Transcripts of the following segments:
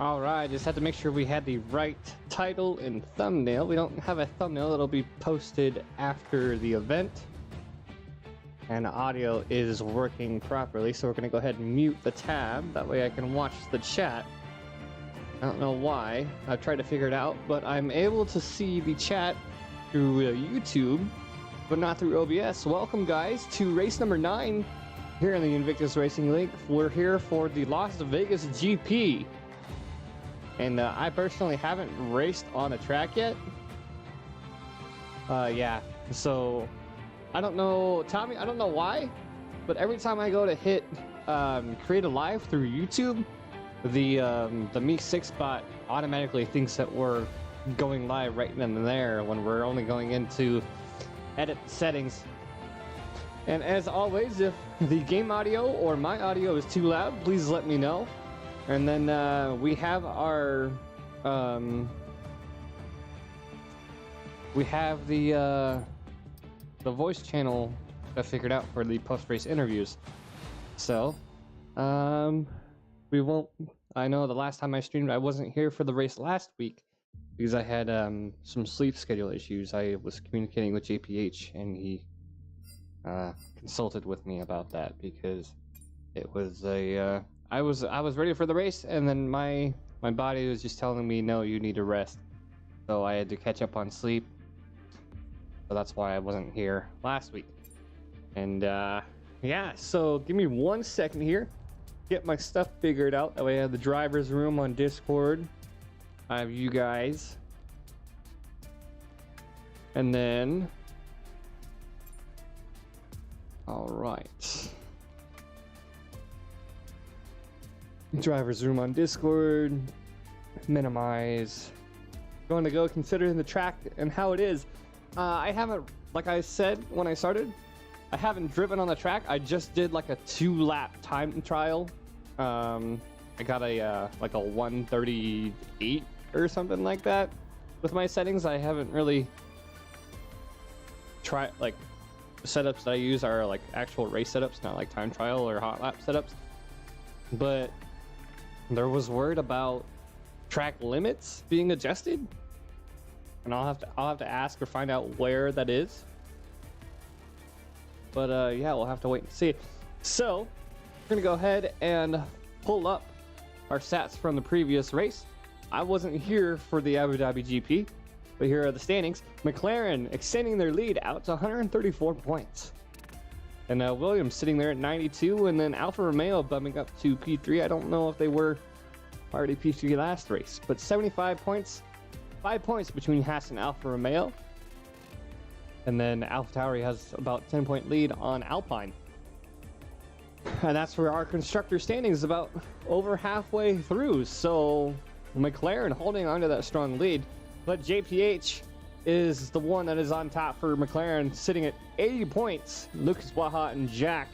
Alright, just had to make sure we had the right title and thumbnail. We don't have a thumbnail, it'll be posted after the event. And the audio is working properly, so we're going to go ahead and mute the tab. That way I can watch the chat. I don't know why. I've tried to figure it out, but I'm able to see the chat through YouTube, but not through OBS. Welcome, guys, to race number 9 here in the Invictus Racing League. We're here for the Las Vegas GP. And I personally haven't raced on a track yet. Yeah, so I don't know, Tommy, I don't know why, but every time I go to hit create a live through YouTube, the Me 6 bot automatically thinks that we're going live right then and there when we're only going into edit settings. And as always, if the game audio or my audio is too loud, please let me know. And then we have our we have the voice channel I figured out for the post-race interviews. So we won't. I know the last time I streamed, I wasn't here for the race last week because I had some sleep schedule issues. I was communicating with JPH, and he consulted with me about that because it was a I was ready for the race, and then my body was just telling me, no, you need to rest. So I had to catch up on sleep. So that's why I wasn't here last week. And yeah, so give me 1 second here. Get my stuff figured out. That way I have the driver's room on Discord. I have you guys. And then... Alright. Driver's room on Discord. Minimize. Going to go considering the track and how it is. I haven't, like I said when I started, I haven't driven on the track. I just did like a 2-lap time trial. I got a like a 1:38 or something like that with my settings. I haven't really tried, like, the setups that I use are like actual race setups, not like time trial or hot lap setups. But there was word about track limits being adjusted, and I'll have to ask or find out where that is. But yeah, we'll have to wait and see. So we're gonna go ahead and pull up our stats from the previous race. I wasn't here for the Abu Dhabi GP, but here are the standings. McLaren extending their lead out to 134 points. And Williams sitting there at 92, and then Alfa Romeo bumping up to P3. I don't know if they were already P3 last race, but 75 points. 5 points between Haas and Alfa Romeo. And then AlphaTauri has about 10-point lead on Alpine. And that's where our constructor standing is about over halfway through. So McLaren holding on to that strong lead. But JPH is the one that is on top for McLaren, sitting at 80 points. Lucas Blaha and Jack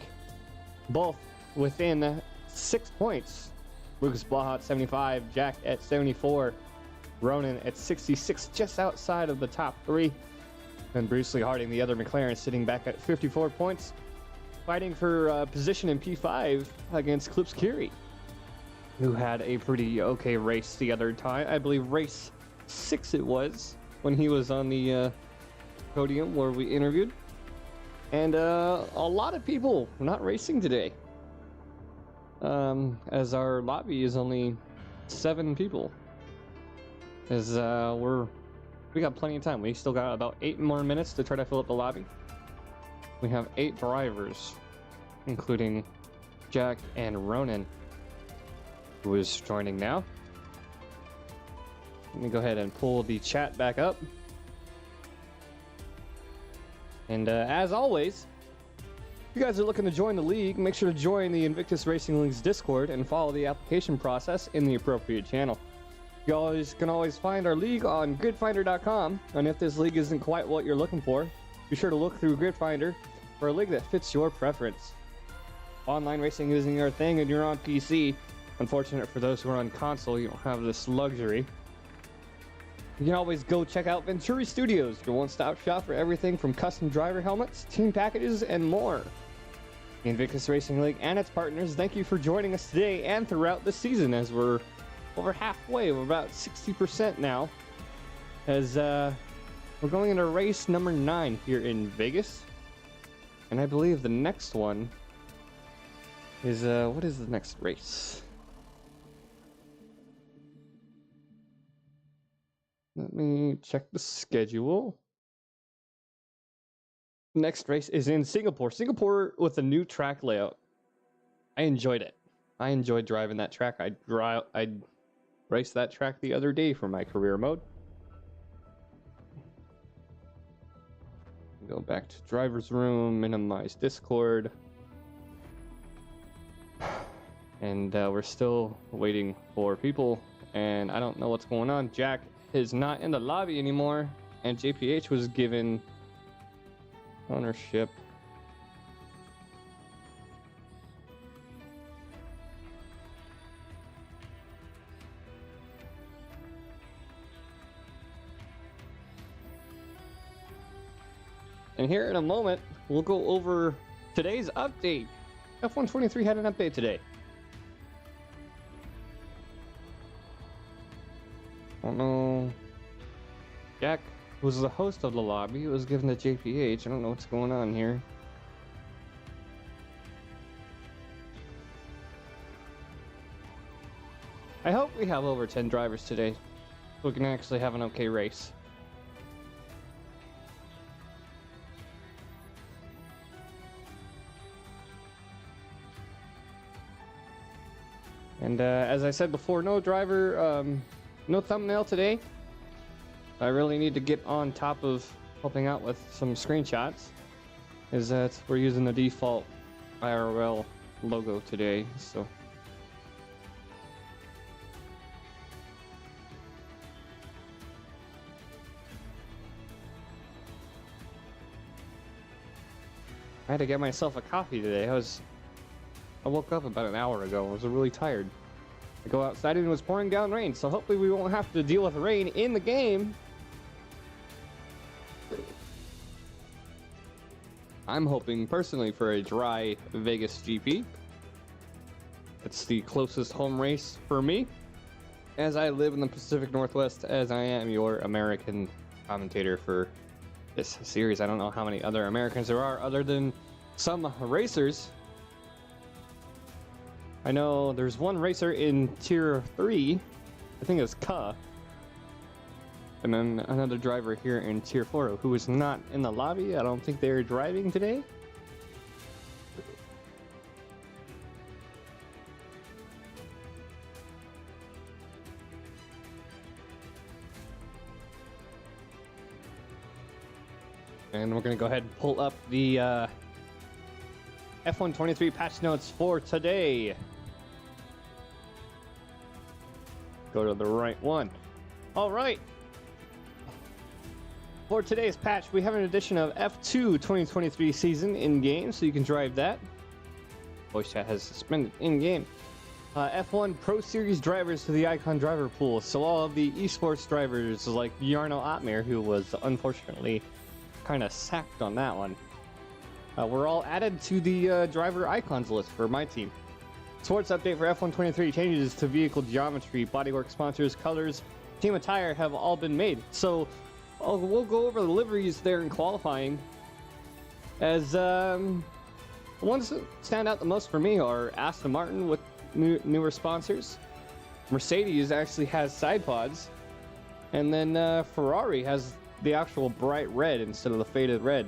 both within 6 points. Lucas Blaha at 75, Jack at 74, Ronan at 66, just outside of the top 3. And Bruce Lee Harding, the other McLaren, sitting back at 54 points, fighting for position in P5 against Clips Curie, who had a pretty okay race the other time. I believe race 6 it was, when he was on the podium where we interviewed. And a lot of people not racing today, as our lobby is only 7 people. As we got plenty of time. We still got about 8 more minutes to try to fill up the lobby. We have 8 drivers, including Jack and Ronan, who is joining now. Let me go ahead and pull the chat back up. And as always, if you guys are looking to join the league, make sure to join the Invictus Racing League's Discord and follow the application process in the appropriate channel. You can always find our league on gridfinder.com, and if this league isn't quite what you're looking for, be sure to look through Gridfinder for a league that fits your preference. Online racing isn't your thing and you're on PC. Unfortunate for those who are on console, you don't have this luxury. You can always go check out Venturi Studios, your one-stop shop for everything from custom driver helmets, team packages, and more. The Invictus Racing League and its partners, thank you for joining us today and throughout the season as we're over halfway. We're about 60% now, as we're going into race number 9 here in Vegas. And I believe the next one is, what is the next race? Let me check the schedule. Next race is in Singapore. Singapore with a new track layout. I enjoyed it. I enjoyed driving that track. I raced that track the other day for my career mode. Go back to driver's room, minimize Discord. And we're still waiting for people, and I don't know what's going on. Jack is not in the lobby anymore, and JPH was given ownership. And here in a moment, we'll go over today's update. F1 23 had an update today. I don't know. Jack was the host of the lobby. It was given to JPH. I don't know what's going on here. I hope we have over 10 drivers today, so we can actually have an okay race. And as I said before, no driver, no thumbnail today. I really need to get on top of helping out with some screenshots, is that we're using the default IRL logo today, so. I had to get myself a coffee today. I woke up about an hour ago. I was really tired. I go outside and it was pouring down rain, so hopefully we won't have to deal with rain in the game. I'm hoping personally for a dry Vegas GP. It's the closest home race for me, as I live in the Pacific Northwest, as I am your American commentator for this series. I don't know how many other Americans there are other than some racers. I know there's one racer in Tier 3, I think it's Ka, and then another driver here in Tier 4 who is not in the lobby. I don't think they're driving today. And we're going to go ahead and pull up the F1 23 patch notes for today. Go to the right one. All right. For today's patch, we have an edition of F2 2023 season in-game, so you can drive that. Voice chat has suspended in-game. F1 Pro Series drivers to the Icon driver pool. So all of the esports drivers like Jarno Otmir, who was unfortunately kind of sacked on that one, were all added to the driver icons list for my team. Sports update for F1 23, changes to vehicle geometry, bodywork, sponsors, colors, team attire have all been made. So we'll go over the liveries there in qualifying. As the ones that stand out the most for me are Aston Martin with newer sponsors. Mercedes actually has side pods. And then Ferrari has the actual bright red instead of the faded red.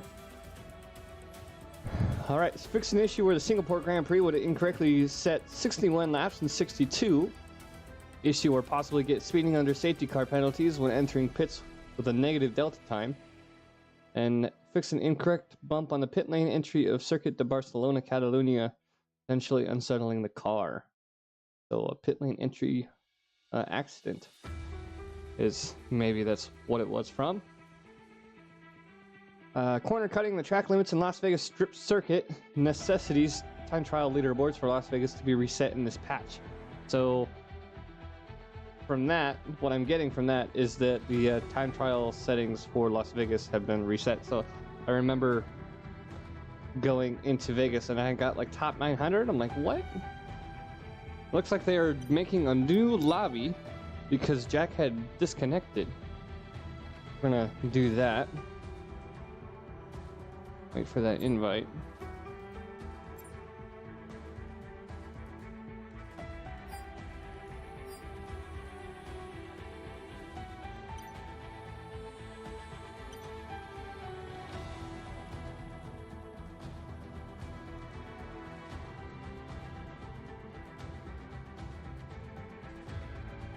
All right, let's fix an issue where the Singapore Grand Prix would incorrectly set 61 laps in 62. Issue or possibly get speeding under safety car penalties when entering pits with a negative delta time. And fix an incorrect bump on the pit lane entry of Circuit de Barcelona, Catalunya, essentially unsettling the car. So a pit lane entry accident is maybe that's what it was from. Corner cutting the track limits in Las Vegas Strip Circuit necessities time trial leaderboards for Las Vegas to be reset in this patch. So from that, what I'm getting from that is that the time trial settings for Las Vegas have been reset. So I remember going into Vegas and I got like top 900. I'm like, what? Looks like they are making a new lobby because Jack had disconnected. We're gonna do that. Wait for that invite.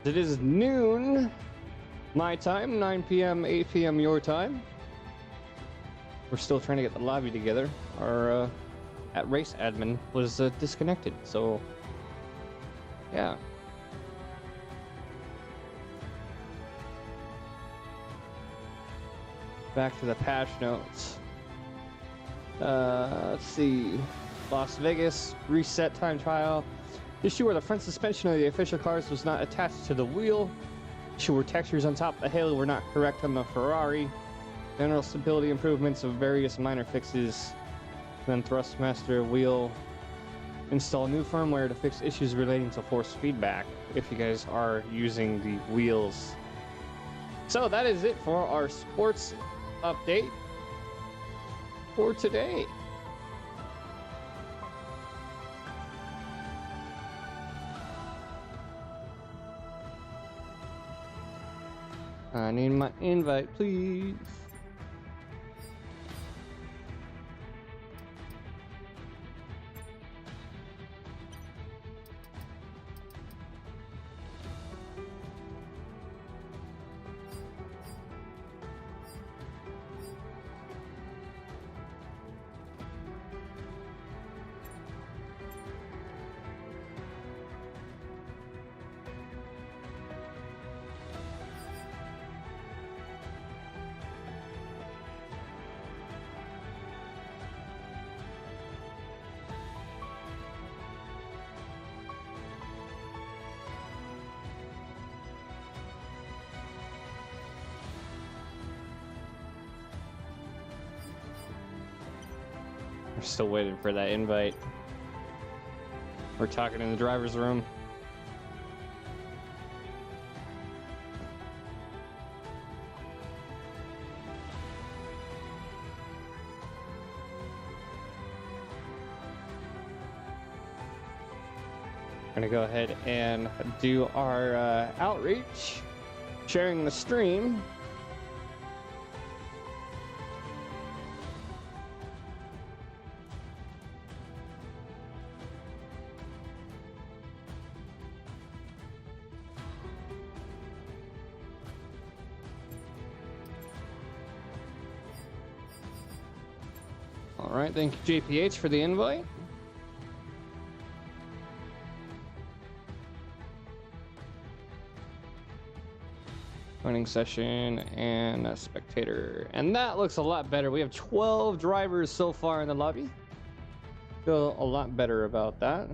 It is noon my time, 9 p.m., 8 p.m. your time. We're still trying to get the lobby together. Our at race admin was disconnected, so yeah. Back to the patch notes. Let's see. Las Vegas reset time trial. Issue where the front suspension of the official cars was not attached to the wheel. Issue where textures on top of the halo were not correct on the Ferrari. General stability improvements of various minor fixes. Then Thrustmaster wheel. Install new firmware to fix issues relating to force feedback if you guys are using the wheels. So that is it for our sports update for today. I need my invite, please. We're still waiting for that invite. We're talking in the driver's room. We're gonna go ahead and do our outreach, sharing the stream. All right, thank you, JPH, for the invite. Joining session and a spectator. And that looks a lot better. We have 12 drivers so far in the lobby. Feel a lot better about that.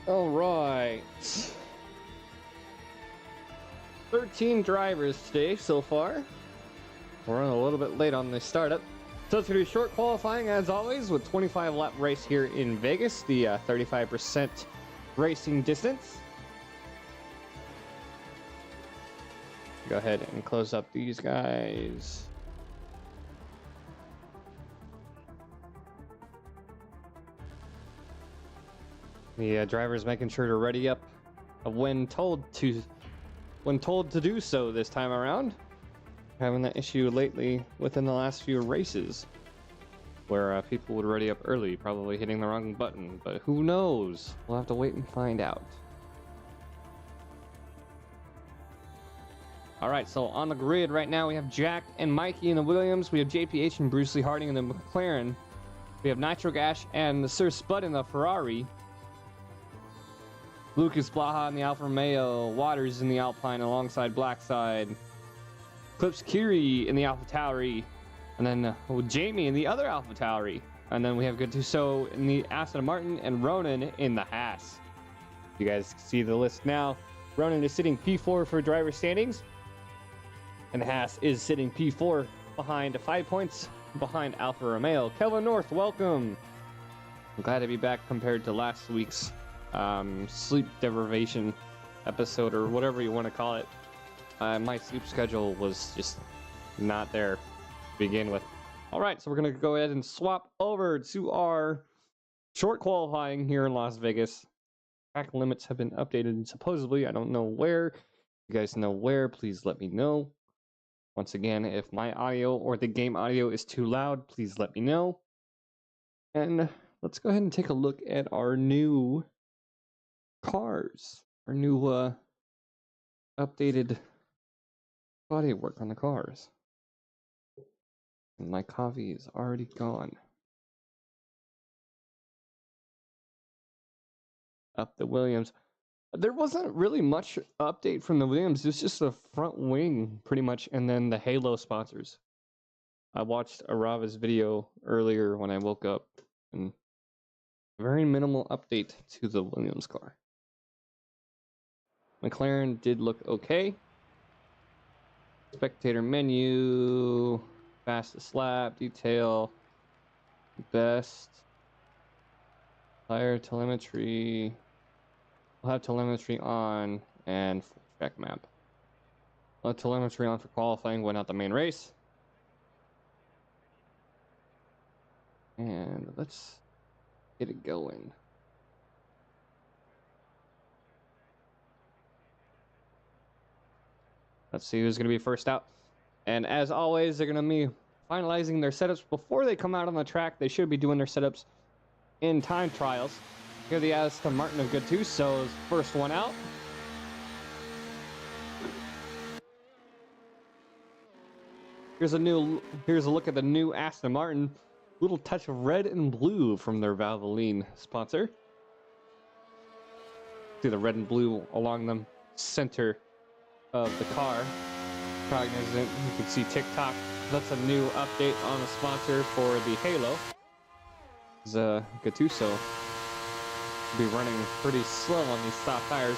All right. 13 drivers today so far. We're running a little bit late on the startup. So it's going to be short qualifying as always with 25 lap race here in Vegas, the 35% racing distance. Go ahead and close up these guys. The driver's making sure to ready up when told to do so this time around. Having that issue lately within the last few races where people would ready up early, probably hitting the wrong button, but who knows? We'll have to wait and find out. All right, so on the grid right now we have Jack and Mikey in the Williams, we have JPH and Bruce Lee Harding in the McLaren, we have Nitro Gash and Sir Spud in the Ferrari, Lucas Blaha in the Alfa Romeo, Waters in the Alpine alongside Blackside, Clips Kiri in the Alpha Tauri, and then Jamie in the other Alpha Tauri. And then we have Gattuso in the Aston Martin and Ronan in the Haas. You guys see the list now. Ronan is sitting P4 for driver standings, and Haas is sitting P4 behind 5 points behind Alfa Romeo. Kelvin North, welcome. I'm glad to be back compared to last week's sleep deprivation episode, or whatever you want to call it. My sleep schedule was just not there to begin with. All right, so we're going to go ahead and swap over to our short qualifying here in Las Vegas. Track limits have been updated supposedly. I don't know where. If you guys know where, please let me know. Once again, if my audio or the game audio is too loud, please let me know. And let's go ahead and take a look at our new cars. Our new updated body work on the cars. And my coffee is already gone. Up the Williams. There wasn't really much update from the Williams. It's just the front wing pretty much, and then the Halo sponsors. I watched Arava's video earlier when I woke up, and very minimal update to the Williams car. McLaren did look okay. Spectator menu, fastest lap, detail, best, tire telemetry. We'll have telemetry on and full track map. We'll have telemetry on for qualifying when out the main race. And let's get it going. Let's see who's going to be first out. And as always, they're going to be finalizing their setups before they come out on the track. They should be doing their setups in time trials. Here the Aston Martin of Gattuso's first one out. Here's a look at the new Aston Martin. Little touch of red and blue from their Valvoline sponsor. See the red and blue along the center of the car. Cognizant, you can see TikTok. That's a new update on the sponsor for the Halo. Gattuso will be running pretty slow on these soft tires,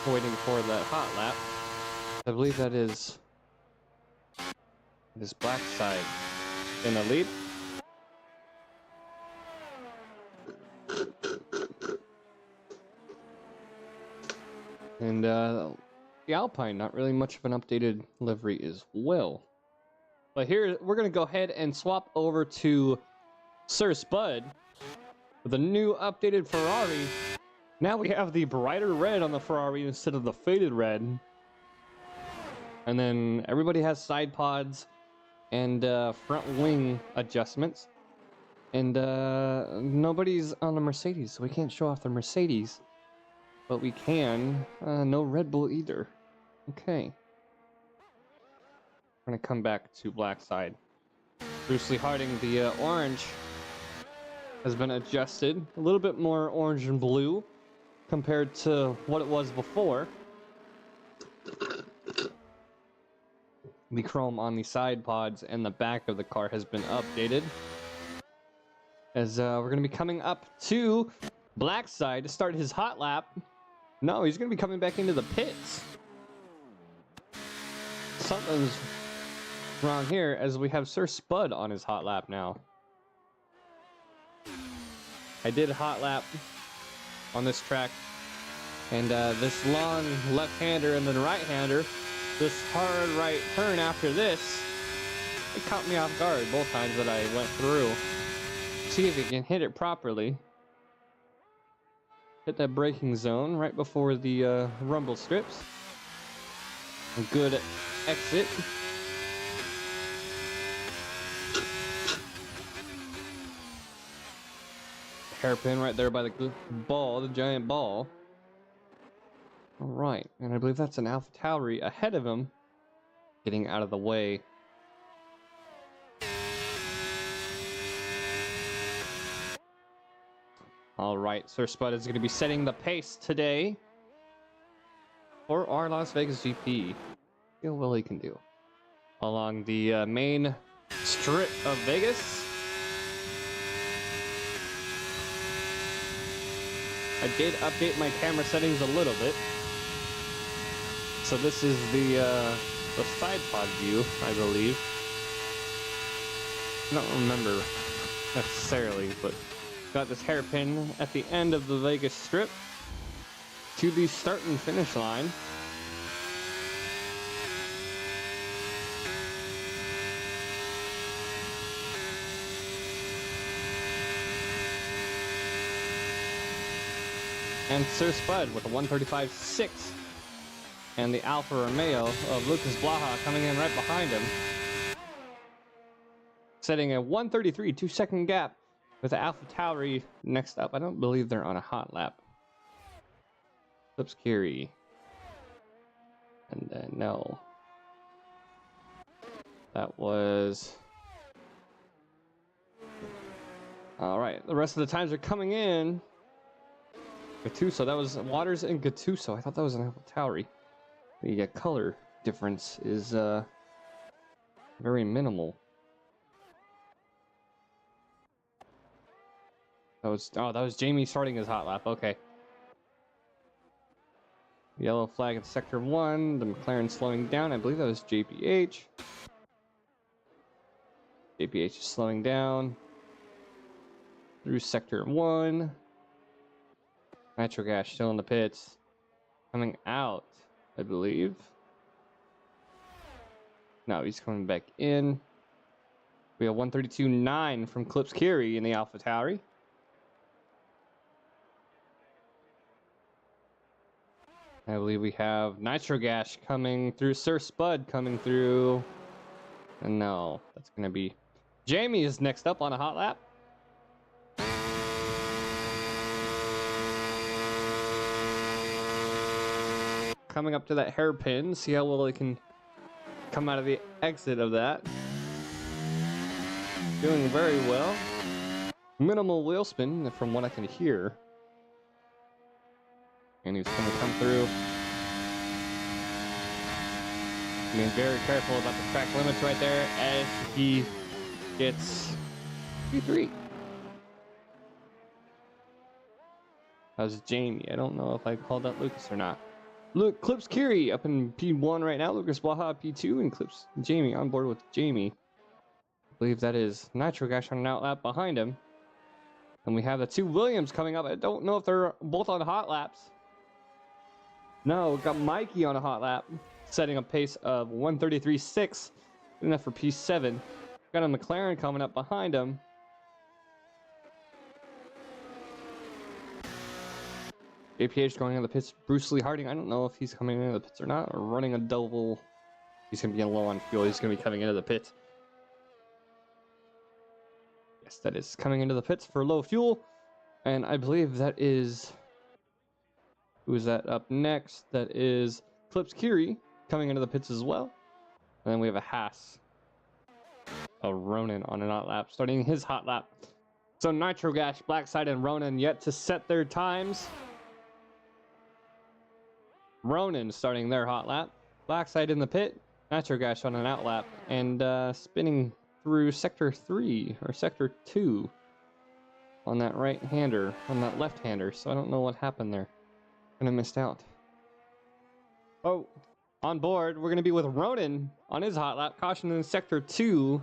waiting for that hot lap. I believe that is this black side in the lead. And the Alpine, not really much of an updated livery as well. But here, we're going to go ahead and swap over to Sir Spud with a new updated Ferrari. Now we have the brighter red on the Ferrari instead of the faded red. And then everybody has side pods and front wing adjustments. And nobody's on the Mercedes, so we can't show off the Mercedes. But we can. No Red Bull either. Okay. We're going to come back to black side. Bruce Lee Harding, the orange, has been adjusted. A little bit more orange and blue compared to what it was before. The chrome on the side pods and the back of the car has been updated. As we're going to be coming up to Blackside to start his hot lap. No, he's going to be coming back into the pits. Something's wrong here as we have Sir Spud on his hot lap now. I did hot lap on this track, and this long left-hander and then right-hander, this hard right turn after this, it caught me off guard both times that I went through. See if you can hit it properly. Hit that braking zone right before the rumble strips. A good exit. Hairpin right there by the ball, the giant ball. All right, and I believe that's an AlphaTauri ahead of him, getting out of the way. All right, Sir Spud is going to be setting the pace today for our Las Vegas GP. See how well he can do along the main strip of Vegas. I did update my camera settings a little bit. So this is the side pod view, I believe. I don't remember necessarily, but got this hairpin at the end of the Vegas strip to the start and finish line. And Sir Spud with a 135.6, and the Alfa Romeo of Lucas Blaha coming in right behind him, setting a 133 2-second gap with the AlphaTauri next up. I don't believe they're on a hot lap. Lipskiri. And then no. That was... Alright, the rest of the times are coming in. Gattuso, that was Waters and Gattuso. I thought that was an AlphaTauri. The color difference is very minimal. That was Jamie starting his hot lap. Okay. Yellow flag at sector 1. The McLaren slowing down. I believe that was JPH. JPH is slowing down through sector 1. Nitro Gas still in the pits. Coming out, I believe. No, he's coming back in. We have 132.9 from Klipskiri in the AlphaTauri. I believe we have Nitro Gas coming through, Sir Spud coming through. And no, that's going to be... Jamie is next up on a hot lap. Coming up to that hairpin, see how well he can come out of the exit of that. Doing very well. Minimal wheel spin from what I can hear. And he's going to come through. Being very careful about the track limits right there as he gets P3. That was Jamie. I don't know if I called out Lucas or not. Look, Klipskiri up in P1 right now. Lucas Blaha P2 and Jamie on board with Jamie. I believe that is Nitro Gas on an outlap behind him. And we have the two Williams coming up. I don't know if they're both on hot laps. No, we got Mikey on a hot lap, setting a pace of 133.6. Good enough for P7. Got a McLaren coming up behind him. JPH going into the pits. Bruce Lee Harding, I don't know if he's coming into the pits or not, or running a double. He's going to be low on fuel. He's going to be coming into the pits. Yes, that is coming into the pits for low fuel. And I believe that is... Who is that up next? That is Klipskiri coming into the pits as well. And then we have a Haas. A Ronan on an hot lap, starting his hot lap. So Nitro Gas, Blackside, and Ronan yet to set their times. Ronan starting their hot lap. Blackside in the pit. Nitro Gas on an out lap. And spinning through sector 3 or sector 2. on that right-hander, on that left-hander, so I don't know what happened there. Kind of missed out. Oh, on board, we're going to be with Ronan on his hot lap, caution in sector 2.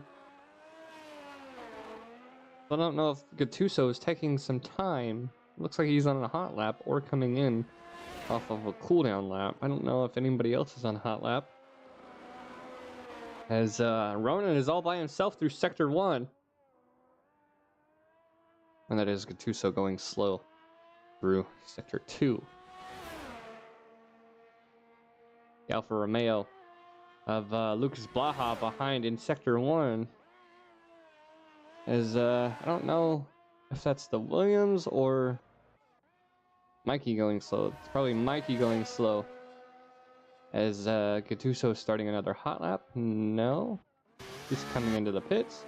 I don't know if Gattuso is taking some time. Looks like he's on a hot lap or coming in off of a cooldown lap. I don't know if anybody else is on a hot lap. As Ronan is all by himself through sector 1. And that is Gattuso going slow through sector 2. The Alfa Romeo of Lucas Blaha behind in sector 1. As I don't know if that's the Williams or Mikey going slow. It's probably Mikey going slow. As Gattuso starting another hot lap. No. He's coming into the pits.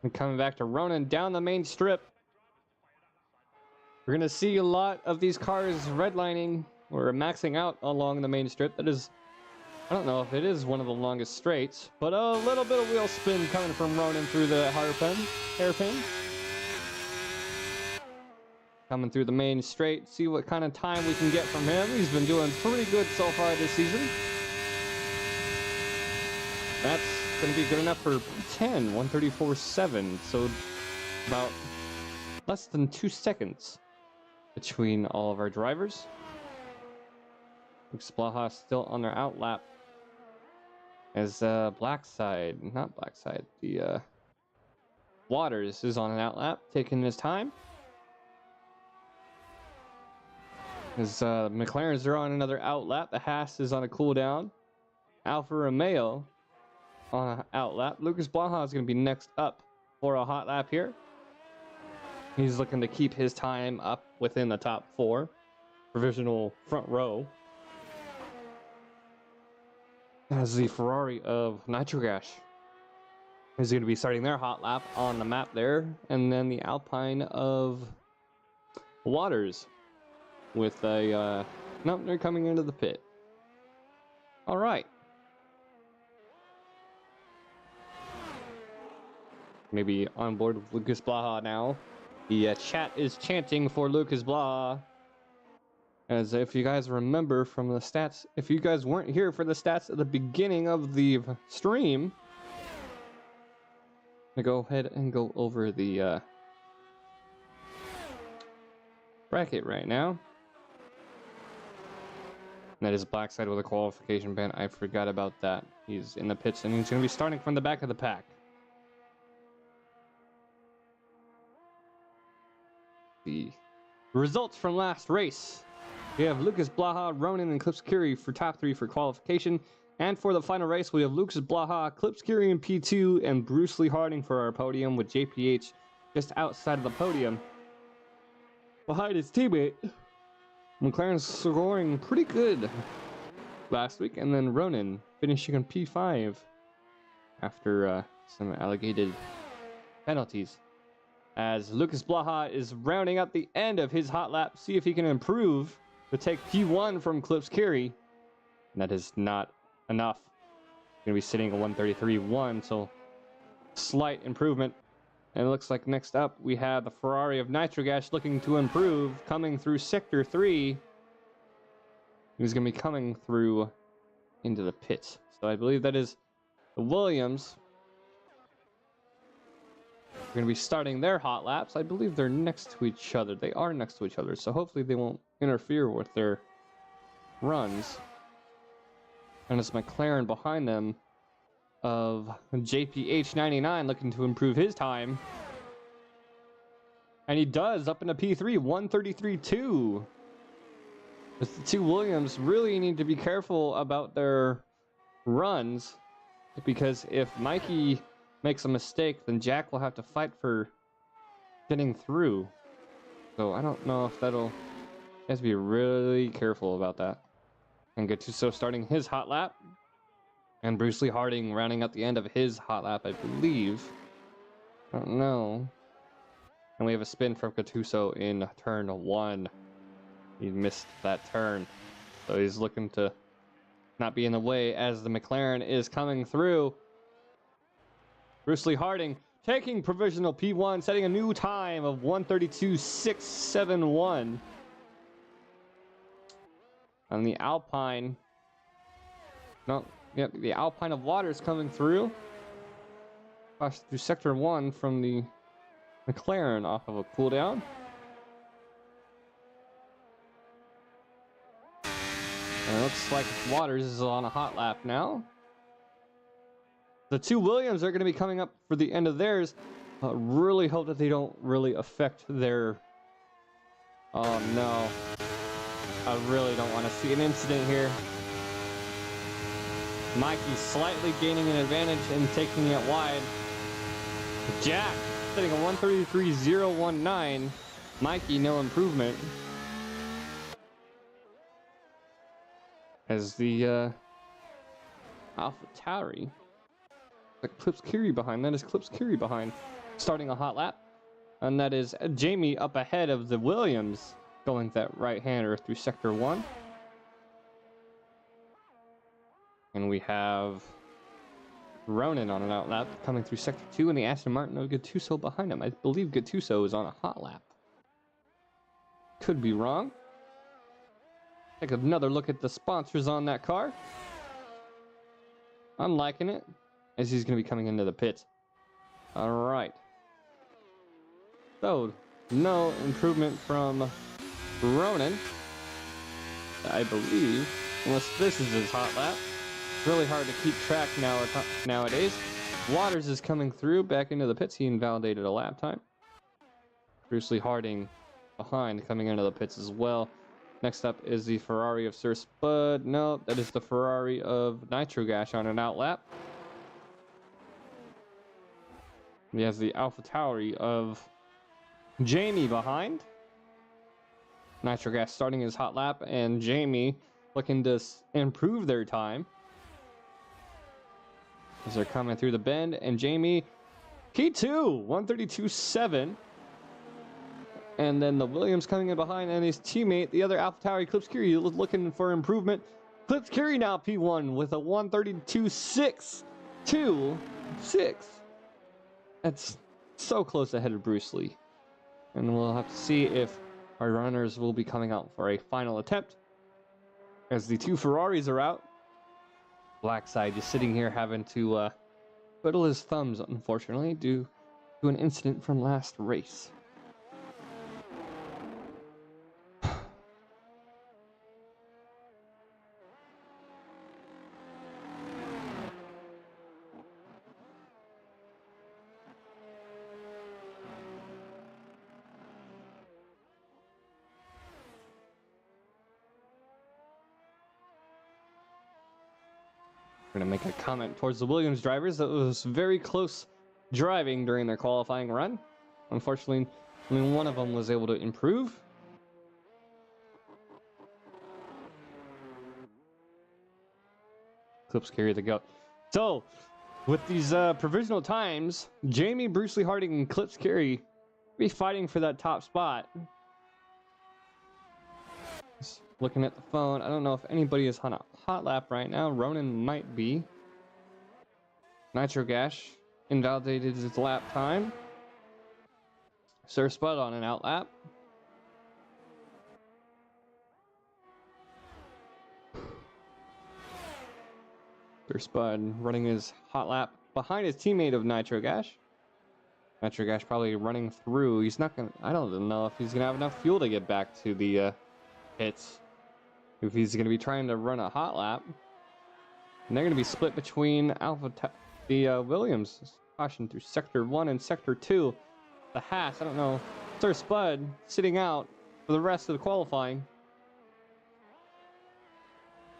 And coming back to Ronan down the main strip. We're going to see a lot of these cars redlining or maxing out along the main strip. That is, I don't know if it is one of the longest straights, but a little bit of wheel spin coming from Ronan through the hairpin. Coming through the main straight, see what kind of time we can get from him. He's been doing pretty good so far this season. That's going to be good enough for P10, 134.7, so about less than 2 seconds between all of our drivers. Lucas Blaha still on their out lap. As the Waters is on an out lap, taking his time. As McLaren's are on another out lap. The Haas is on a cooldown. Alfa Romeo on an out lap. Lucas Blaha is going to be next up for a hot lap here. He's looking to keep his time up within the top 4. Provisional front row. As the Ferrari of Nitrogash is going to be starting their hot lap on the map there. And then the Alpine of Waters with a... nope, they're coming into the pit. All right. Maybe on board with Lucas Blaha now. The chat is chanting for Lucas Blaha. As if you guys remember from the stats, if you guys weren't here for the stats at the beginning of the stream, I'm gonna go ahead and go over the bracket right now. And that is Blackside with a qualification ban. I forgot about that. He's in the pits and he's going to be starting from the back of the pack. The results from last race. We have Lucas Blaha, Ronan, and Klipskiri for top 3 for qualification. And for the final race, we have Lucas Blaha, Klipskiri in P2, and Bruce Lee Harding for our podium, with JPH just outside of the podium. Behind his teammate, McLaren's scoring pretty good last week, and then Ronan finishing on P5 after some alleged penalties. As Lucas Blaha is rounding up the end of his hot lap, see if he can improve to take P1 from Klipskiri. And that is not enough. Going to be sitting at 133.1, so slight improvement. And it looks like next up we have the Ferrari of Nitrogash looking to improve, coming through sector 3. He's going to be coming through into the pits. So I believe that is the Williams. We're going to be starting their hot laps. I believe they're next to each other. They are next to each other, so hopefully they won't interfere with their runs. And it's McLaren behind them of JPH99 looking to improve his time. And he does, up into P3, 133.2. The 2 Williams really need to be careful about their runs, because if Mikey makes a mistake, then Jack will have to fight for getting through. So I don't know if that'll... He has to be really careful about that. And Gattuso starting his hot lap. And Bruce Lee Harding rounding out the end of his hot lap, I believe. I don't know. And we have a spin from Gattuso in turn 1. He missed that turn. So he's looking to not be in the way as the McLaren is coming through. Bruce Lee Harding taking provisional P1, setting a new time of 1:32.671. On the Alpine, the Alpine of water is coming through. Passed through sector 1 from the McLaren off of a cooldown. And it looks like Waters is on a hot lap now. The two Williams are going to be coming up for the end of theirs. Really hope that they don't really affect their... Oh no. I really don't want to see an incident here. Mikey slightly gaining an advantage and taking it wide. Jack setting a 1:33.019. Mikey, no improvement. As the Alpha Tauri. Like Clips Curie behind. That is Clips Curie behind. Starting a hot lap. And that is Jamie up ahead of the Williams. Going that right-hander through sector 1. And we have Ronan on an out lap coming through sector 2, and the Aston Martin of Gattuso behind him. I believe Gattuso is on a hot lap. Could be wrong. Take another look at the sponsors on that car. I'm liking it, as he's going to be coming into the pits. All right. So, no improvement from Ronan, I believe, unless this is his hot lap. Really hard to keep track nowadays. Waters is coming through back into the pits. He invalidated a lap time. Bruce Lee Harding behind coming into the pits as well. Next up is the Ferrari of Sir Spud. No, that is the Ferrari of Nitrogash on an out lap. He has the Alpha Tauri of Jamie behind. Nitrogas starting his hot lap, and Jamie looking to improve their time as they're coming through the bend. And Jamie, P2, 1:32.7. And then the Williams coming in behind, and his teammate, the other Alpha Tauri, Clips Curie, looking for improvement. Clips Curie now P1 with a 1:32.626. That's so close ahead of Bruce Lee. And we'll have to see if our runners will be coming out for a final attempt, as the two Ferraris are out. Blackside just sitting here having to twiddle his thumbs, unfortunately, due to an incident from last race. I'm going to make a comment towards the Williams drivers that was very close driving during their qualifying run. Unfortunately, only one of them was able to improve. Clips carry the goat. So, with these provisional times, Jamie, Bruce Lee Harding, and Clips Carey be fighting for that top spot. Just looking at the phone, I don't know if anybody is on a hot lap right now. Ronan might be. Nitrogash invalidated his lap time. Sir Spud on an out lap. Sir Spud running his hot lap behind his teammate of Nitrogash. Nitrogash probably running through. He's not gonna. I don't know if he's gonna have enough fuel to get back to the pits. If he's gonna be trying to run a hot lap, and they're gonna be split between the Williams. Caution through sector 1 and sector 2. The Haas. I don't know. Sir Spud sitting out for the rest of the qualifying.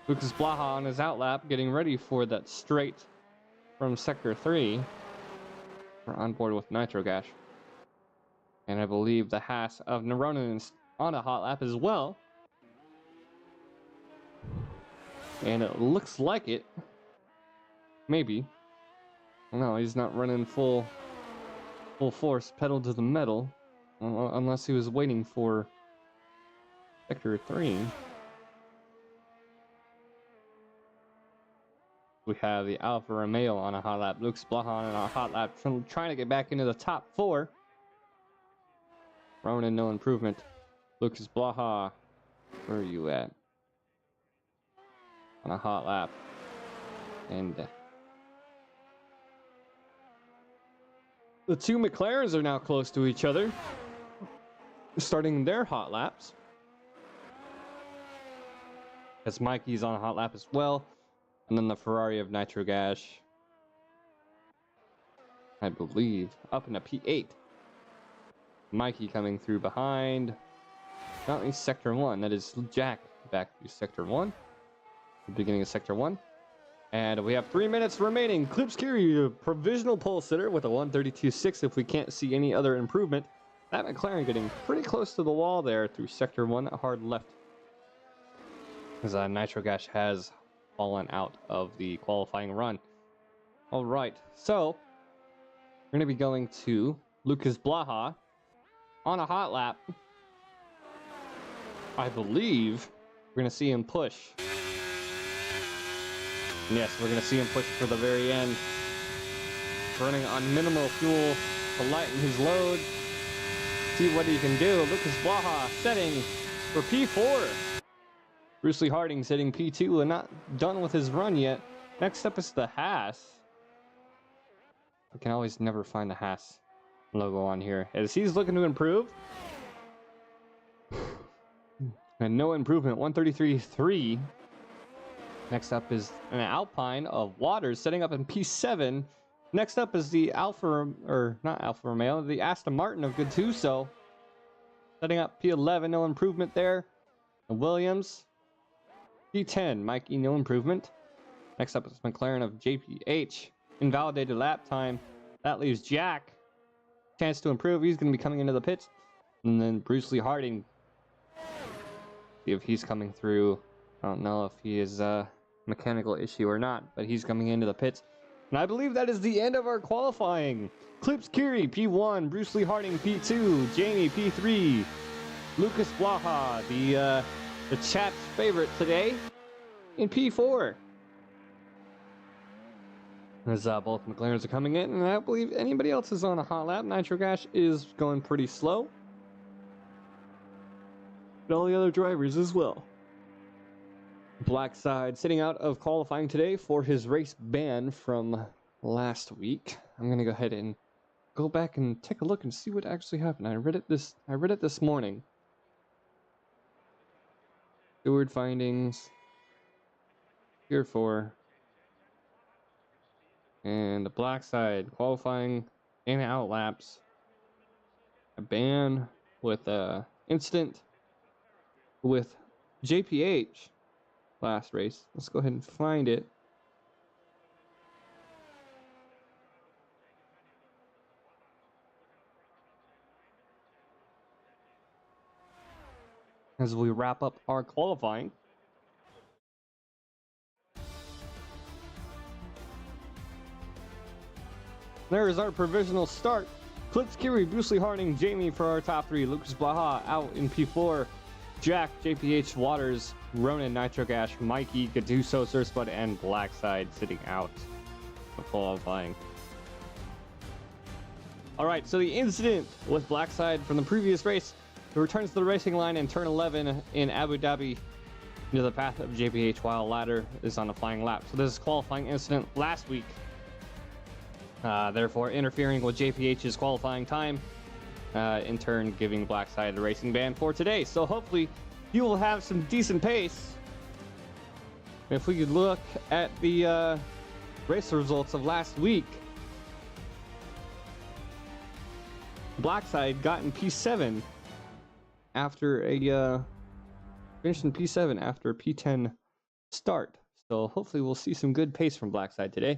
Lucas Blaha on his out lap, getting ready for that straight from sector 3. We're on board with Nitrogash. And I believe the Haas of Neronin is on a hot lap as well. And it looks like it. Maybe. No, he's not running full force, pedal to the metal. Unless he was waiting for sector 3. We have the Alfa Romeo on a hot lap. Lucas Blaha on a hot lap, trying to get back into the top 4. Ronan, no improvement. Lucas Blaha, where are you at? On a hot lap. And the two McLarens are now close to each other, starting their hot laps. As Mikey's on a hot lap as well. And then the Ferrari of Nitro Gash, I believe, up in a P8. Mikey coming through behind. Not in Sector 1. That is Jack back to Sector 1. The beginning of Sector 1. And we have 3 minutes remaining. Klipskiri, provisional pole sitter with a 132.6 if we can't see any other improvement. That McLaren getting pretty close to the wall there through Sector 1. A hard left. As Nitro Gash has fallen out of the qualifying run. All right, so we're going to be going to Lucas Blaha on a hot lap. I believe we're going to see him push. And yes, we're going to see him push for the very end. Running on minimal fuel to lighten his load. See what he can do. Lucas Blaha setting for P4. Bruce Lee Harding sitting P2 and not done with his run yet. Next up is the Haas. We can always never find the Haas logo on here. As he's looking to improve. And no improvement, 133.3. Next up is an Alpine of Waters setting up in P7. Next up is the not Alfa Romeo, the Aston Martin of Gattuso. Setting up P11, no improvement there. And Williams. P10, Mikey, no improvement. Next up is McLaren of JPH. Invalidated lap time. That leaves Jack. Chance to improve. He's going to be coming into the pits. And then Bruce Lee Harding. See if he's coming through. I don't know if he is a mechanical issue or not, but he's coming into the pits. And I believe that is the end of our qualifying. Klipskiri, P1. Bruce Lee Harding, P2. Jamie, P3. Lucas Blaha, the chat's favorite today, in P4. As both McLarens are coming in, and I don't believe anybody else is on a hot lap. Nitro Gash is going pretty slow. But all the other drivers as well. Blackside sitting out of qualifying today for his race ban from last week. I'm going to go ahead and go back and take a look and see what actually happened. I read it this morning. Steward findings, Tier 4, and the black side qualifying in and out laps. A ban with a incident with JPH last race. Let's go ahead and find it. As we wrap up our qualifying. There is our provisional start. Klipskiri, Bruce Lee Harding, Jamie for our top 3. Lucas Blaha out in P4. Jack, JPH, Waters, Ronan, Nitro Gash, Mikey, Gattuso, Surspud, and Blackside sitting out of qualifying. Alright, so the incident with Blackside from the previous race. It returns to the racing line in turn 11 in Abu Dhabi into the path of JPH while ladder is on a flying lap. So this is qualifying incident last week. Therefore interfering with JPH's qualifying time. In turn giving Blackside the racing ban for today. So hopefully you will have some decent pace. If we could look at the race results of last week. Blackside got in P7 after a finished in P7 after a P10 start. So hopefully we'll see some good pace from Blackside today.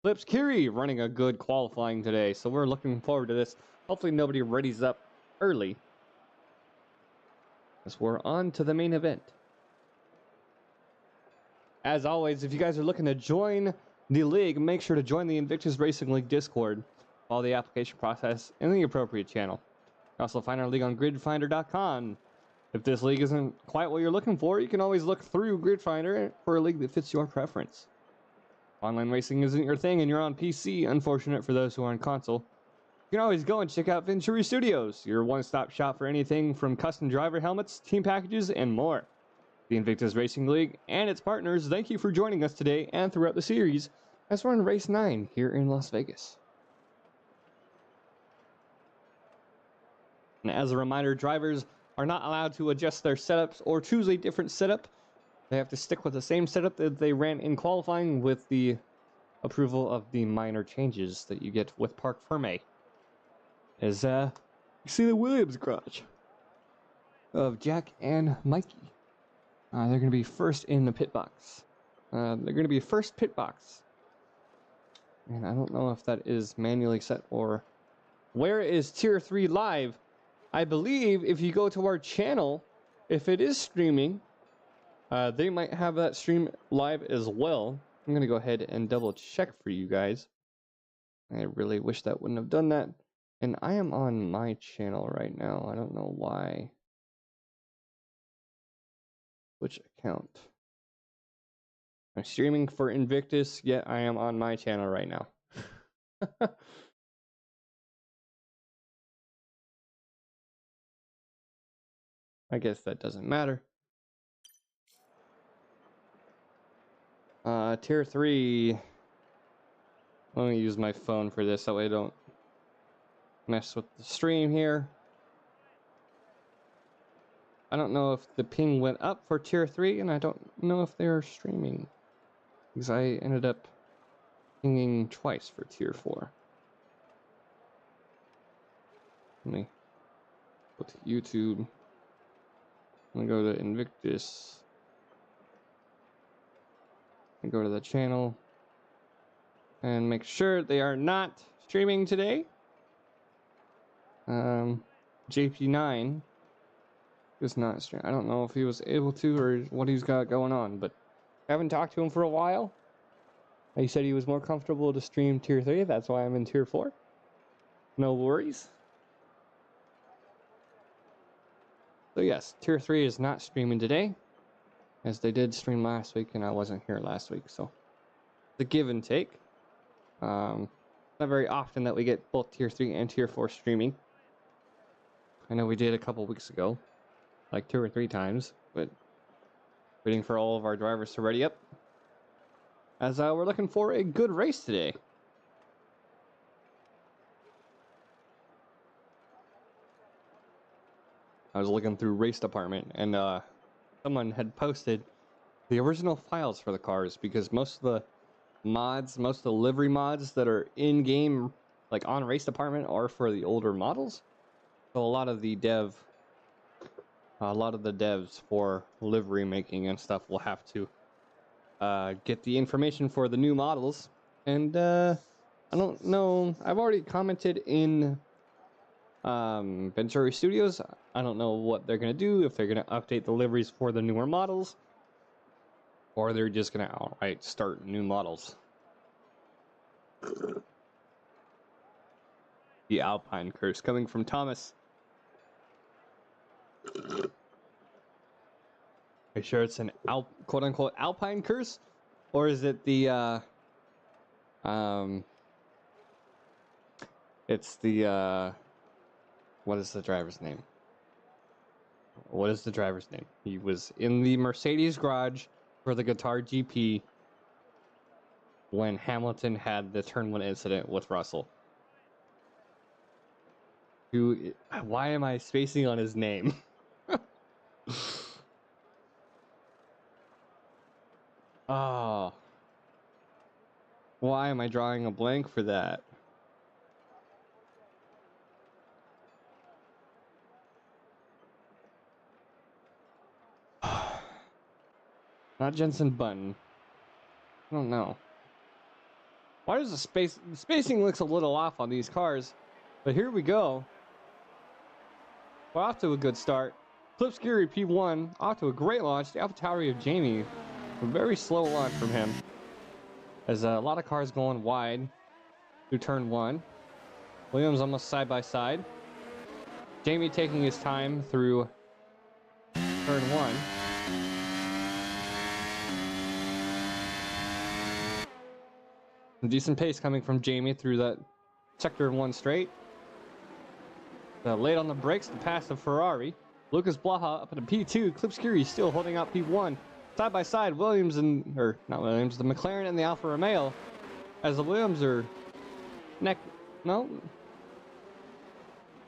Klipskiri running a good qualifying today, so we're looking forward to this. Hopefully nobody readies up early, as we're on to the main event. As always, if you guys are looking to join the league, make sure to join the Invictus Racing League Discord. Follow the application process in the appropriate channel. You also find our league on gridfinder.com. If this league isn't quite what you're looking for, you can always look through Gridfinder for a league that fits your preference. Online racing isn't your thing and you're on PC, unfortunate for those who are on console, you can always go and check out Venturi Studios, your one-stop shop for anything from custom driver helmets, team packages, and more. The Invictus Racing League and its partners thank you for joining us today and throughout the series as we're in Race 9 here in Las Vegas. And as a reminder, drivers are not allowed to adjust their setups or choose a different setup. They have to stick with the same setup that they ran in qualifying with the approval of the minor changes that you get with Parc Ferme. As you see the Williams garage of Jack and Mikey. They're going to be first in the pit box. They're going to be first pit box. And I don't know if that is manually set or... Where is Tier 3 live? I believe if you go to our channel, if it is streaming, they might have that stream live as well. I'm going to go ahead and double check for you guys. I really wish that wouldn't have done that. And I am on my channel right now. I don't know why. Which account? I'm streaming for Invictus, yet I am on my channel right now. I guess that doesn't matter. Tier 3. Let me use my phone for this, that way I don't mess with the stream here. I don't know if the ping went up for Tier 3, and I don't know if they are streaming. Because I ended up pinging twice for Tier 4. Let me go to YouTube. I'm gonna go to Invictus. And go to the channel. And make sure they are not streaming today. JP9 is not streaming. I don't know if he was able to or what he's got going on, but I haven't talked to him for a while. He said he was more comfortable to stream Tier 3. That's why I'm in Tier 4. No worries. So yes, Tier 3 is not streaming today, as they did stream last week, and I wasn't here last week, so the give and take. Not very often that we get both Tier 3 and Tier 4 streaming. I know we did a couple weeks ago, like 2 or 3 times, but waiting for all of our drivers to ready up, as we're looking for a good race today. I was looking through race department, and someone had posted the original files for the cars, because most of the mods, most of the livery mods that are in game, like on race department, are for the older models. So a lot of the devs for livery making and stuff will have to get the information for the new models. And I don't know, I've already commented in Venturi Studios. I don't know what they're going to do, if they're going to update the liveries for the newer models, or they're just going to outright start new models. The Alpine curse coming from Thomas. Are you sure it's an quote-unquote Alpine curse? Or is it the, it's the, what is the driver's name? What is the driver's name? He was in the Mercedes garage for the Qatar GP when Hamilton had the Turn 1 incident with Russell. Why am I spacing on his name? Oh. Why am I drawing a blank for that? Not Jensen Button. I don't know. Why does the spacing looks a little off on these cars? But here we go. We're off to a good start. Clipscary P1 off to a great launch. The AlphaTauri of Jamie. A very slow launch from him. There's a lot of cars going wide through turn 1. Williams almost side by side. Jamie taking his time through turn 1. Some decent pace coming from Jamie through that sector 1 straight. Late on the brakes to pass the Ferrari. Lucas Blaha up at a P2. Klipskiri still holding out P1. Side by side, Williams and, or not Williams, the McLaren and the Alfa Romeo. As the Williams are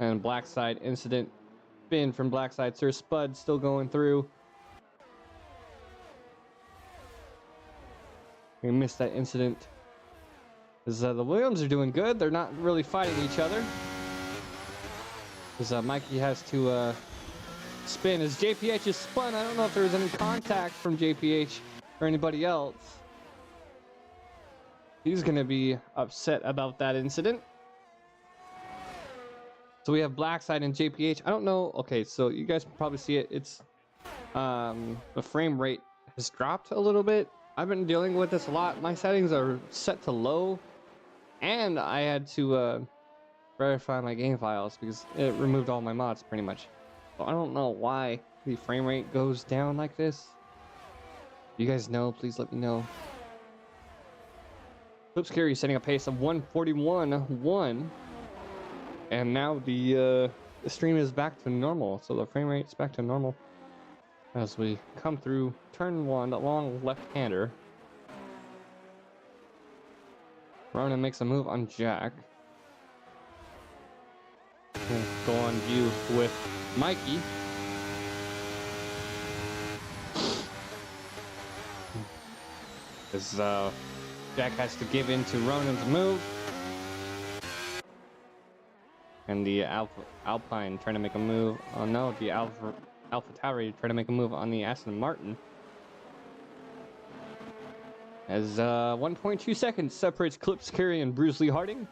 and Blackside incident. Spin from Blackside. Sir Spud still going through. We missed that incident. As the Williams are doing good. They're not really fighting each other. As Mikey has to spin as JPH is spun. I don't know if there was any contact from JPH or anybody else. He's going to be upset about that incident. So we have Blackside and JPH. I don't know. Okay, so you guys can probably see it. It's the frame rate has dropped a little bit. I've been dealing with this a lot. My settings are set to low, and I had to verify my game files because it removed all my mods pretty much. So I don't know why the frame rate goes down like this. You guys know, please let me know. Klipskiri setting a pace of 141.1, and now the stream is back to normal, so the frame rate's back to normal as we come through turn 1, the long left-hander. Ronan makes a move on Jack. We'll go on view with Mikey. As Jack has to give in to Ronan's move. And the Alpine trying to make a move. Oh no, the AlphaTauri trying to make a move on the Aston Martin. As 1.2 seconds separates Klipskiri and Bruce Lee Harding.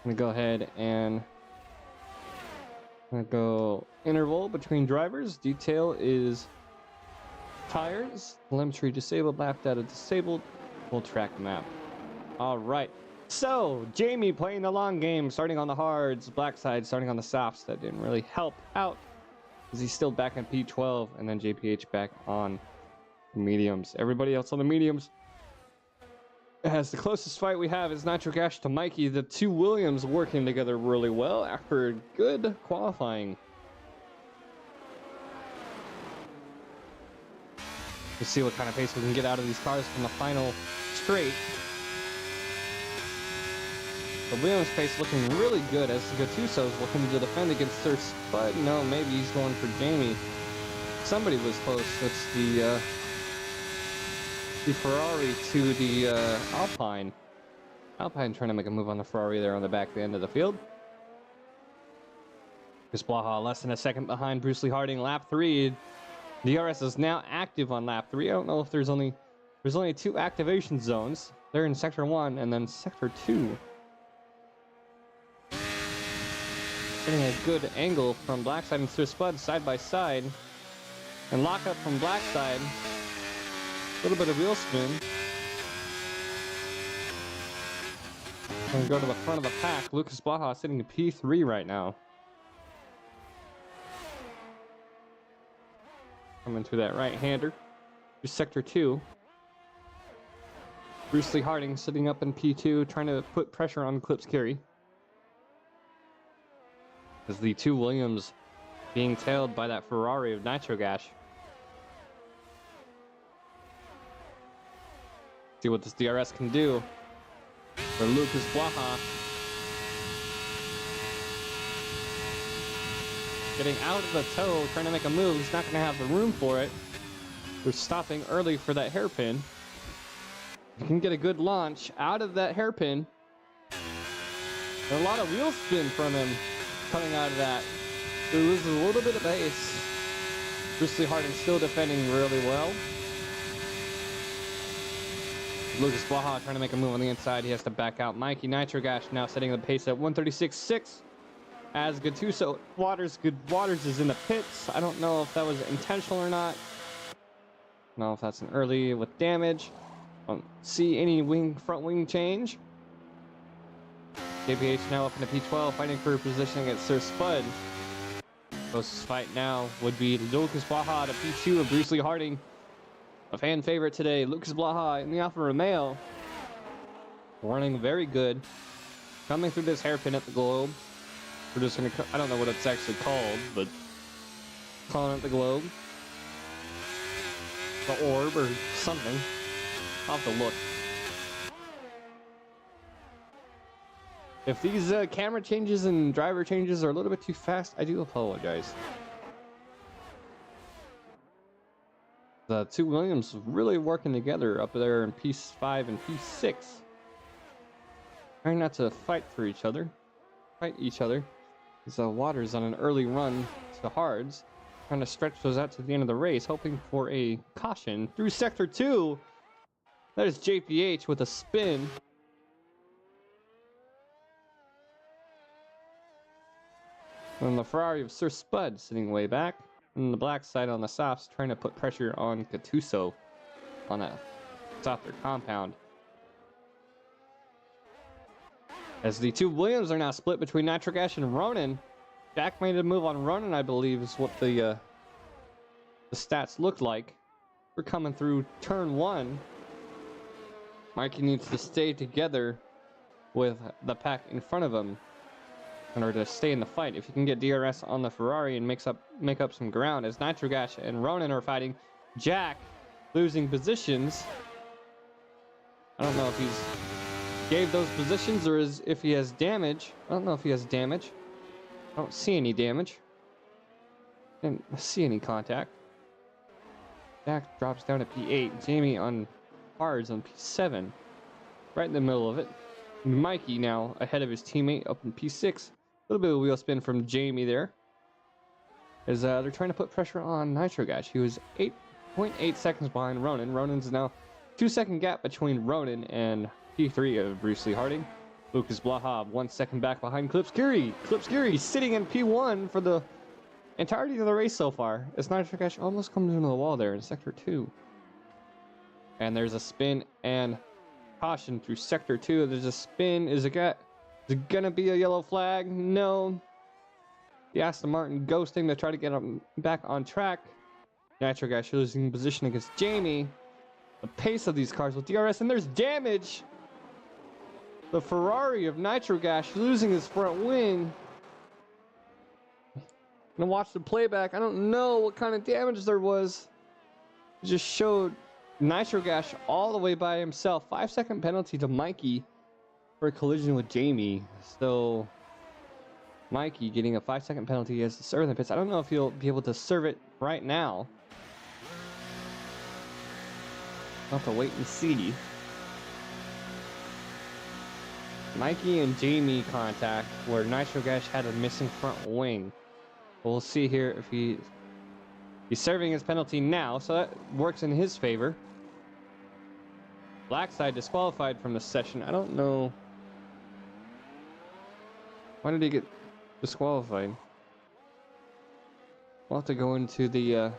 I'm gonna go ahead and go interval between drivers. Detail is tires. Telemetry disabled. Lap data disabled. Full track map. All right. So Jamie playing the long game, starting on the hards. Blackside starting on the softs. That didn't really help out because he's still back in P12, and then JPH back on mediums. Everybody else on the mediums. As the closest fight we have is Nitro Gash to Mikey. The two Williams working together really well after good qualifying. Let's see what kind of pace we can get out of these cars from the final straight. The Williams pace looking really good as Gattuso's looking to defend against Sir Spud. No, maybe he's going for Jamie. Somebody was close. It's the Ferrari to the Alpine. Alpine trying to make a move on the Ferrari there on the back end of the field. Chris Blaha less than a second behind Bruce Lee Harding. Lap 3. DRS is now active on lap 3. I don't know if there's only two activation zones. They're in sector 1 and then sector 2. Getting a good angle from Blackside and Sir Spud side by side. And lock up from Blackside. A little bit of wheel spin. And go to the front of the pack. Lucas Blaha sitting in P3 right now. Coming through that right-hander. To sector 2. Bruce Lee Harding sitting up in P2, trying to put pressure on Klipskiri. As the two Williams being tailed by that Ferrari of Nitro Gash. See what this DRS can do for Lucas Blaha. Getting out of the toe, trying to make a move. He's not going to have the room for it. They're stopping early for that hairpin. You can get a good launch out of that hairpin. And a lot of wheel spin from him coming out of that. He loses a little bit of pace. Bruce Lee Harding still defending really well. Lucas Blaha trying to make a move on the inside. He has to back out. Mikey Nitro Gash now setting the pace at 136.6. As Gattuso Waters is in the pits. I don't know if that was intentional or not. I don't know if that's an early with damage. Don't see any front wing change. JPH now up in the P12, fighting for position against Sir Spud. Closest fight now would be Lucas Blaha to P2 of Bruce Lee Harding. A fan favorite today, Lucas Blaha in the Alfa Romeo. Running very good. Coming through this hairpin at the globe. We're just gonna, I don't know what it's actually called, but calling it the globe. The orb or something. I'll have to look. If these camera changes and driver changes are a little bit too fast, I do apologize. The two Williams really working together up there in P5 and P6. Trying not to fight each other. As Waters on an early run to hards. Trying to stretch those out to the end of the race, hoping for a caution through sector 2. That is JPH with a spin. And the Ferrari of Sir Spud sitting way back. And the black side on the softs trying to put pressure on Gattuso on a softer compound. As the two Williams are now split between Nitrogash and Ronan. Jack made a move on Ronan, I believe, is what the stats look like. We're coming through turn 1. Mikey needs to stay together with the pack in front of him in order to stay in the fight. If you can get DRS on the Ferrari and make up some ground, as Nitrogash and Ronan are fighting. Jack losing positions. I don't know if he's gave those positions or if he has damage. I don't know if he has damage. I don't see any damage. Didn't see any contact. Jack drops down to P8. Jamie on hards on P7. Right in the middle of it. Mikey now ahead of his teammate up in P6. A little bit of wheel spin from Jamie there. As they're trying to put pressure on Nitrogash. He was 8.8 seconds behind Ronan. Ronan's now 2-second gap between Ronan and P3 of Bruce Lee Harding. Lucas Blaha 1 second back behind Klipskiri. Klipskiri sitting in P1 for the entirety of the race so far. As Nitrogash almost comes into the wall there in sector 2. And there's a spin and caution through sector 2. There's a spin. Is it gonna be a yellow flag? No. The Aston Martin ghosting to try to get him back on track. Nitrogash losing position against Jamie. The pace of these cars with DRS, and there's damage. The Ferrari of Nitrogash losing his front wing. I'm gonna watch the playback. I don't know what kind of damage there was. It just showed Nitrogash all the way by himself. 5-second penalty to Mikey for a collision with Jamie. So Mikey getting a 5-second penalty as to serve in the pits. I don't know if he'll be able to serve it right now. I'll have to wait and see. Mikey and Jamie contact where Nitrogash had a missing front wing. We'll see here if he's serving his penalty now, so that works in his favor. Black side disqualified from the session. I don't know. Why did he get disqualified? We'll have to go into the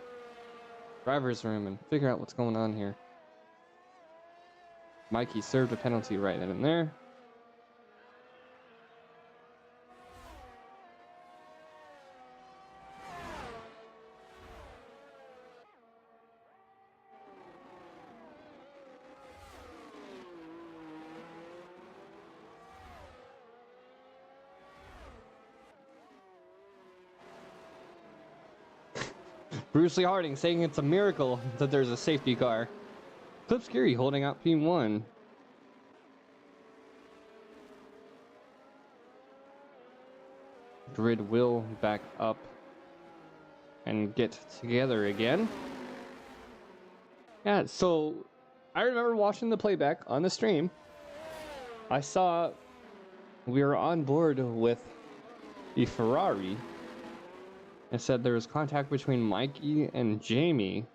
driver's room and figure out what's going on here. Mikey served a penalty right then and there. Bruce Lee Harding saying it's a miracle that there's a safety car. Klipskiri holding out P1. Grid will back up and get together again. Yeah, so I remember watching the playback on the stream. I saw we were on board with the Ferrari. It said there was contact between Mikey and Jamie.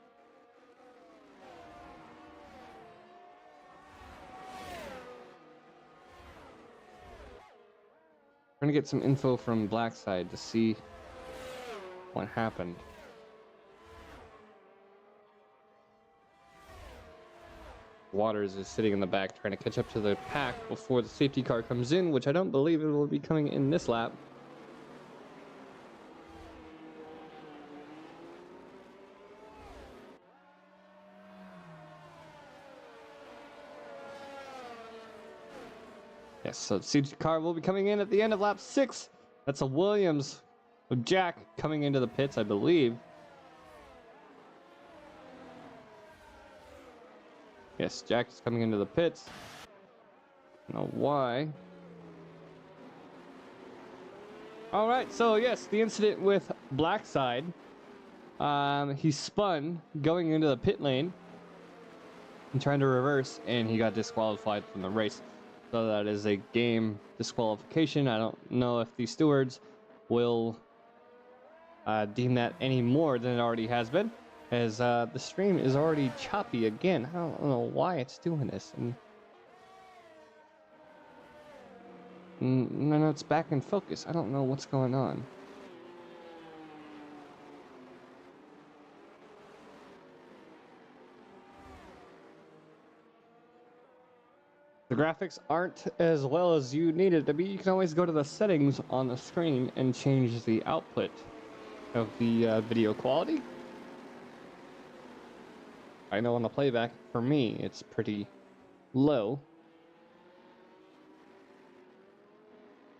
We're gonna get some info from Blackside to see what happened. Waters is sitting in the back trying to catch up to the pack before the safety car comes in, which I don't believe it will be coming in this lap. Yes, so the safety car will be coming in at the end of lap 6. That's a Williams with Jack coming into the pits, I believe. Yes, Jack is coming into the pits. I don't know why. All right, so yes, the incident with Blackside. He spun going into the pit lane and trying to reverse, and he got disqualified from the race. So that is a game disqualification. I don't know if the stewards will deem that any more than it already has been, as the stream is already choppy again. I don't know why it's doing this. And no, it's back in focus. I don't know what's going on. The graphics aren't as well as you need it to be. You can always go to the settings on the screen and change the output of the video quality. I know on the playback, for me, it's pretty low.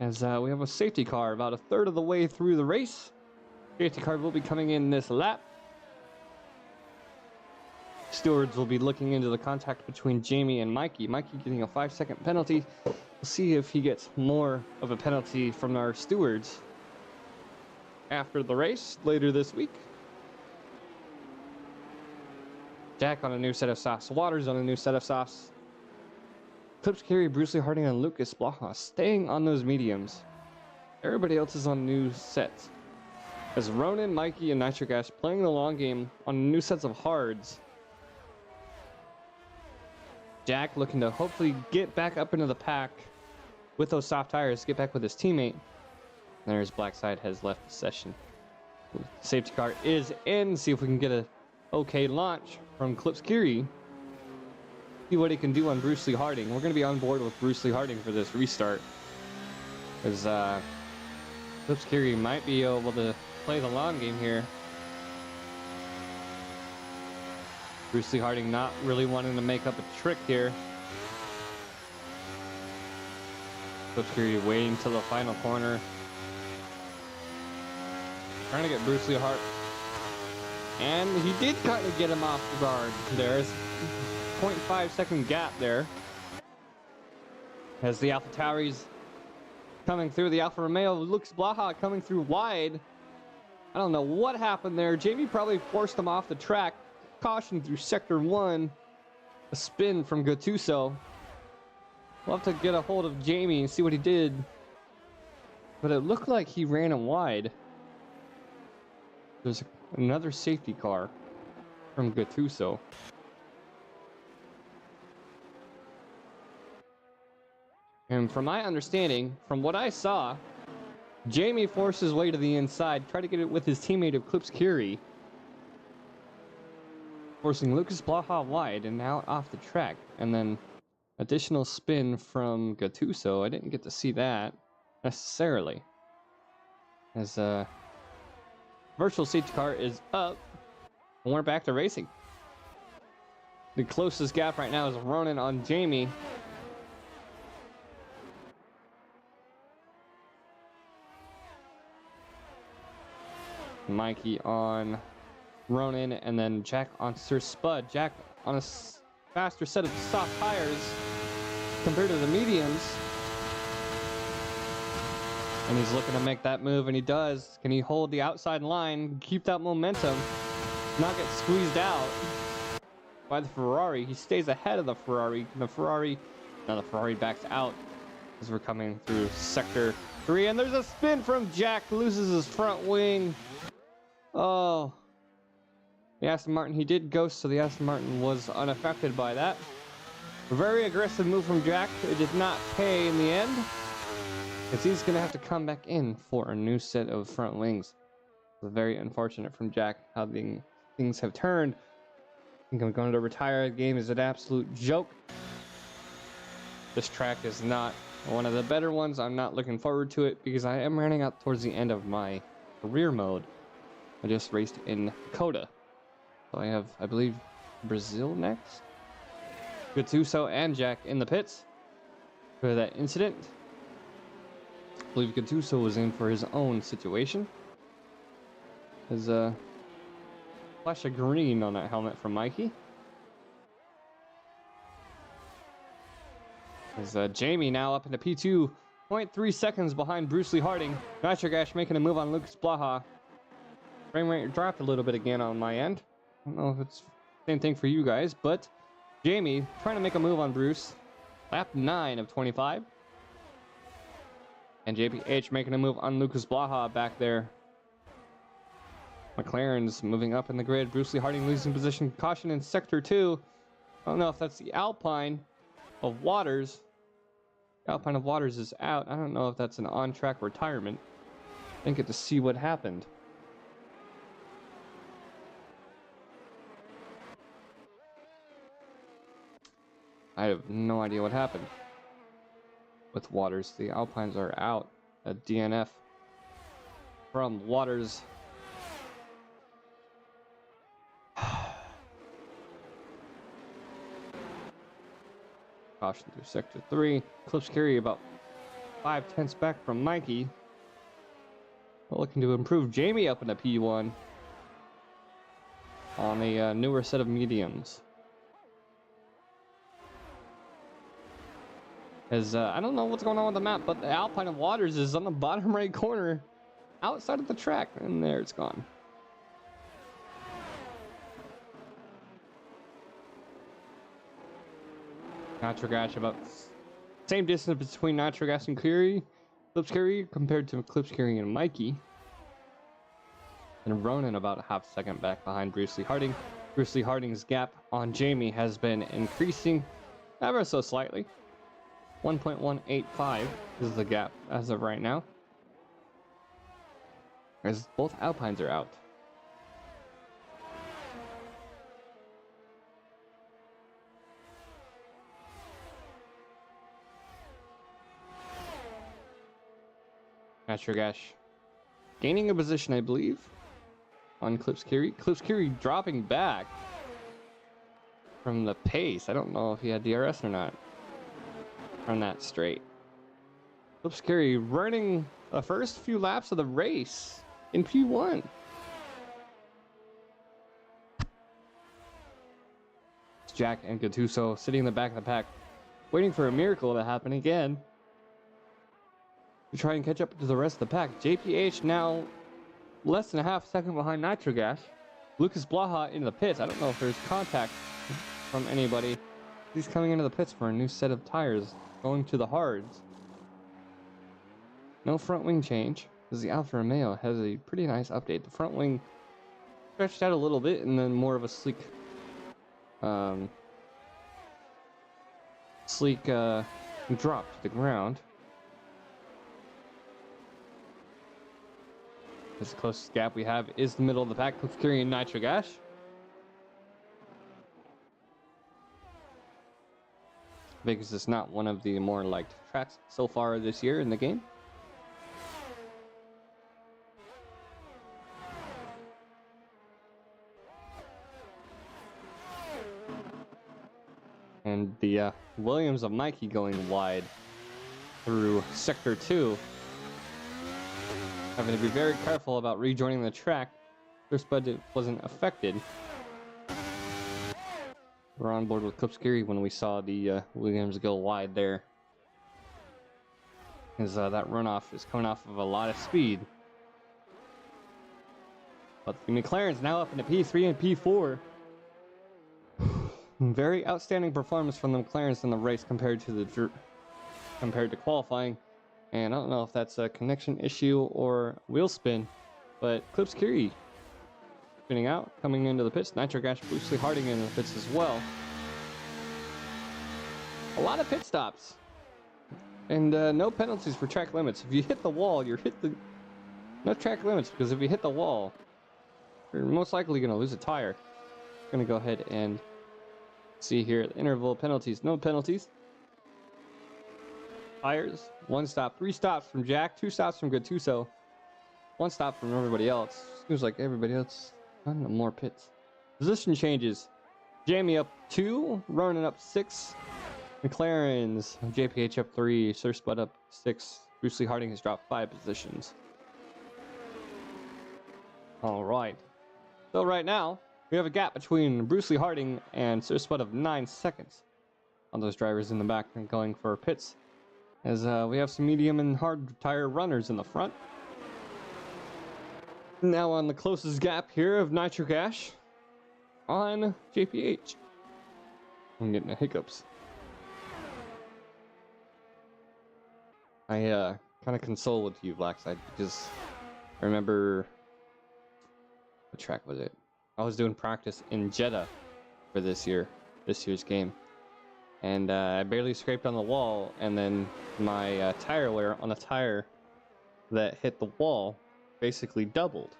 As we have a safety car about a third of the way through the race. Safety car will be coming in this lap. Stewards will be looking into the contact between Jamie and Mikey. Mikey getting a 5-second penalty. We'll see if he gets more of a penalty from our stewards after the race later this week. Jack on a new set of softs. Waters on a new set of softs. Clips Carey, Bruce Lee Harding, and Lucas Blaha staying on those mediums. Everybody else is on new sets. As Ronan, Mikey, and Nitric Ash playing the long game on new sets of hards. Jack looking to hopefully get back up into the pack with those soft tires, get back with his teammate. There's Blackside has left the session. Safety car is in. See if we can get a okay launch from Clips Curie. See what he can do on Bruce Lee Harding. We're going to be on board with Bruce Lee Harding for this restart. Because Clips Curie might be able to play the long game here. Bruce Lee Harding not really wanting to make up a trick here. Clips Curie waiting till the final corner. Trying to get Bruce Lee Hart. And he did kind of get him off the guard. There's 0.5 second gap there. As the Alpha Tauris coming through, the Alfa Romeo, Lucas Blaha coming through wide. I don't know what happened there. Jamie probably forced him off the track. Caution through sector 1. A spin from Gattuso. We'll have to get a hold of Jamie and see what he did. But it looked like he ran him wide. There's another safety car from Gattuso. And from my understanding, from what I saw, Jamie forced his way to the inside, tried to get it with his teammate of Clips Curie, forcing Lucas Blaha wide and out off the track. And then additional spin from Gattuso. I didn't get to see that necessarily. As virtual safety car is up, and we're back to racing. The closest gap right now is Ronan on Jamie. Mikey on Ronan, and then Jack on Sir Spud. Jack on a faster set of soft tires compared to the mediums. And he's looking to make that move, and he does. Can he hold the outside line, keep that momentum, not get squeezed out by the Ferrari? He stays ahead of the Ferrari. The Ferrari backs out as we're coming through sector 3. And there's a spin from Jack, loses his front wing. Oh. The Aston Martin, he did ghost, so the Aston Martin was unaffected by that. A very aggressive move from Jack. It did not pay in the end, because he's going to have to come back in for a new set of front wings. It's very unfortunate from Jack how things have turned. I think I'm going to retire. The game is an absolute joke. This track is not one of the better ones. I'm not looking forward to it because I am running out towards the end of my career mode. I just raced in Dakota. So I have, I believe, Brazil next. Gattuso and Jack in the pits. for that incident. I believe Gattuso was in for his own situation. There's a flash of green on that helmet from Mikey. There's Jamie now up into P2, 0.3 seconds behind Bruce Lee Harding. Nitrogash making a move on Lucas Blaha. Frame rate dropped a little bit again on my end. I don't know if it's the same thing for you guys, but Jamie trying to make a move on Bruce. Lap 9 of 25. And JPH making a move on Lucas Blaha back there. McLaren's moving up in the grid. Bruce Lee Harding losing position. Caution in sector 2. I don't know if that's the Alpine of Waters. Alpine of Waters is out. I don't know if that's an on-track retirement. I didn't get to see what happened. I have no idea what happened with Waters. The Alpines are out. A DNF from Waters. Caution through sector 3. Clips carry about 5/10 back from Mikey. Well, looking to improve Jamie up into P1 on a newer set of mediums. As I don't know what's going on with the map, but the Alpine of Waters is on the bottom right corner outside of the track, and there it's gone. Nitrogash about same distance between Nitrogash and Curie. Clips Curie compared to Clips Curie and Mikey. And Ronan about a half second back behind Bruce Lee Harding. Bruce Lee Harding's gap on Jamie has been increasing ever so slightly. 1.185 is the gap as of right now, as both Alpines are out. Nitrogash gaining a position, I believe, on Clips Curie. Clips Curie dropping back from the pace. I don't know if he had DRS or not on that straight. Clips Curie running the first few laps of the race in P1. It's Jack and Gattuso sitting in the back of the pack, waiting for a miracle to happen again to try and catch up to the rest of the pack. JPH now less than a half second behind Nitrogash. Lucas Blaha into the pits. I don't know if there's contact from anybody. He's coming into the pits for a new set of tires, going to the hards. No front wing change, because the Alfa Romeo has a pretty nice update. The front wing stretched out a little bit, and then more of a sleek drop to the ground. This closest gap we have is the middle of the pack, with Curie and Nitrogash. Vegas is not one of the more liked tracks so far this year in the game. And the Williams of Mikey going wide through sector 2. Having to be very careful about rejoining the track. Their spud wasn't affected. We're on board with Clips Curie when we saw the Williams go wide there. As that runoff is coming off of a lot of speed. But the McLaren's now up into P3 and P4. Very outstanding performance from the McLarens in the race compared to qualifying. And I don't know if that's a connection issue or wheel spin, but Clips Curie spinning out, coming into the pits. Nitrogash, Bruce Lee Harding in the pits as well. A lot of pit stops. And no penalties for track limits. If you hit the wall, no track limits, because if you hit the wall, you're most likely going to lose a tire. I'm going to go ahead and see here at the interval penalties. No penalties. Tires, 1 stop, 3 stops from Jack, 2 stops from Gattuso, 1 stop from everybody else. Seems like everybody else on more pits. Position changes. Jamie up 2, Ronan up 6, McLaren's JPH up 3, Sir Spud up 6. Bruce Lee Harding has dropped 5 positions. All right. So right now, we have a gap between Bruce Lee Harding and Sir Spud of 9 seconds on those drivers in the back and going for pits. As we have some medium and hard tire runners in the front. Now on the closest gap here of Nitro Gash on JPH. I'm getting the hiccups. I kind of console with you, Blackside, because I remember, what track was it? I was doing practice in Jeddah for this year's game, and I barely scraped on the wall, and then my tire wear on a tire that hit the wall basically doubled.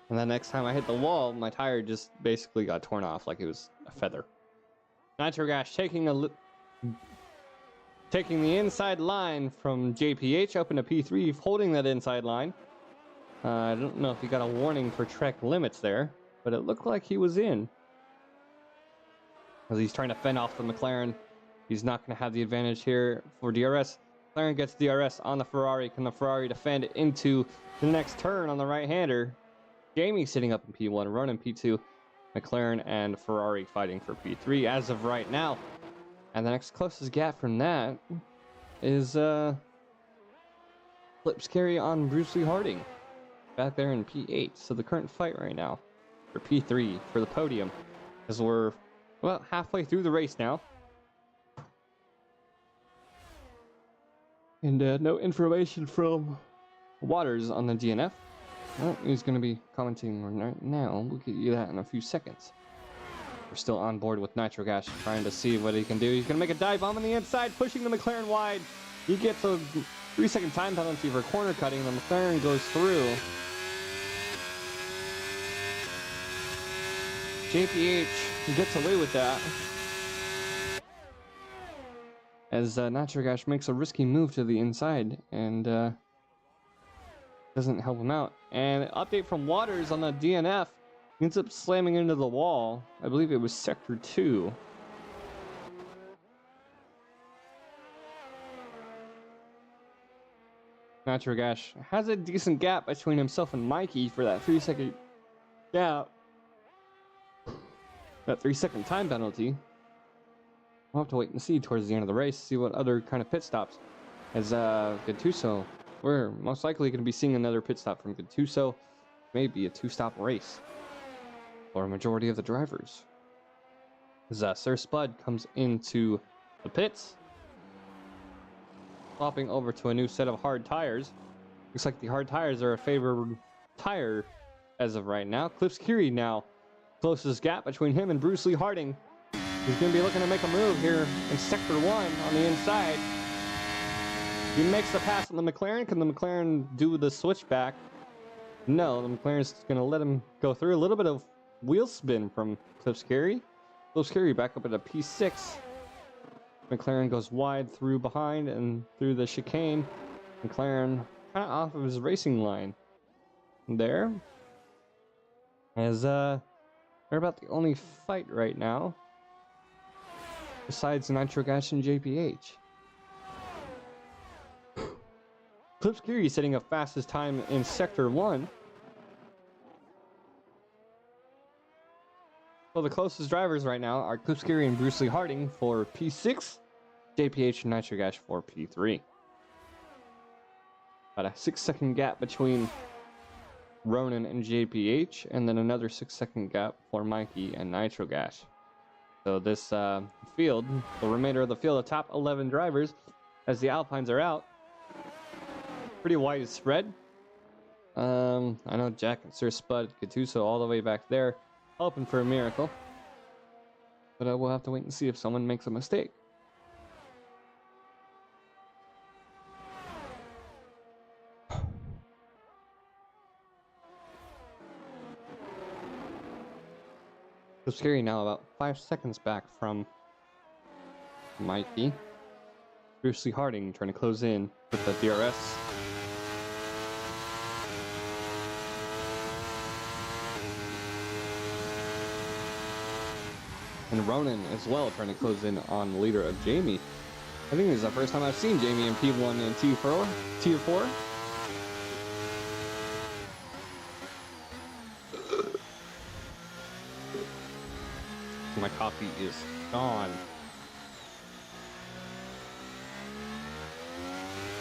And the next time I hit the wall, my tire just basically got torn off like it was a feather. Nitro Gash taking the inside line from JPH up into P3, holding that inside line. I don't know if he got a warning for track limits there, but it looked like he was in. As he's trying to fend off the McLaren. He's not going to have the advantage here for DRS. McLaren gets DRS on the Ferrari. Can the Ferrari defend into the next turn on the right-hander? Jamie sitting up in P1, Ronan P2, McLaren and Ferrari fighting for P3 as of right now. And the next closest gap from that is Flip Scary on Bruce Lee Harding back there in P8. So the current fight right now for P3 for the podium, as we're about halfway through the race now. And no information from Waters on the DNF. Well, he's going to be commenting right now. We'll get you that in a few seconds. We're still on board with Nitro Gash, trying to see what he can do. He's going to make a dive bomb on the inside, pushing the McLaren wide. He gets a 3-second time penalty for corner cutting. The McLaren goes through. JPH gets away with that, as Nitro Gash makes a risky move to the inside and doesn't help him out. And update from Waters on the DNF. He ends up slamming into the wall. I believe it was Sector 2. Nitro Gash has a decent gap between himself and Mikey for that 3-second gap. That 3-second time penalty. We'll have to wait and see towards the end of the race, see what other kind of pit stops. As Gattuso, we're most likely going to be seeing another pit stop from Gattuso. Maybe a 2-stop race for a majority of the drivers. As Sir Spud comes into the pits, swapping over to a new set of hard tires. Looks like the hard tires are a favored tire as of right now. Clips Curie now closest gap between him and Bruce Lee Harding. He's going to be looking to make a move here in Sector 1 on the inside. He makes the pass on the McLaren. Can the McLaren do the switchback? No, the McLaren's going to let him go through. A little bit of wheel spin from Clips Carey. Clips Carey back up at a P6. McLaren goes wide through behind and through the chicane. McLaren kind of off of his racing line there. As they're about the only fight right now besides Nitro Gash and JPH. Clips Geary setting up fastest time in Sector 1. So the closest drivers right now are Clips Geary and Bruce Lee Harding for P6, JPH and Nitro Gash for P3. About a 6-second gap between Ronan and JPH, and then another 6-second gap for Mikey and Nitro Gash. So this field, the remainder of the field, the top 11 drivers, as the Alpines are out, pretty widespread. I know Jack and Sir Spud, Gattuso all the way back there, hoping for a miracle. But we'll have to wait and see if someone makes a mistake. It's scary now, about 5 seconds back from Mikey. Bruce Lee Harding trying to close in with the DRS. And Ronan as well, trying to close in on the leader of Jamie. I think this is the first time I've seen Jamie in P1 and T4. My coffee is gone.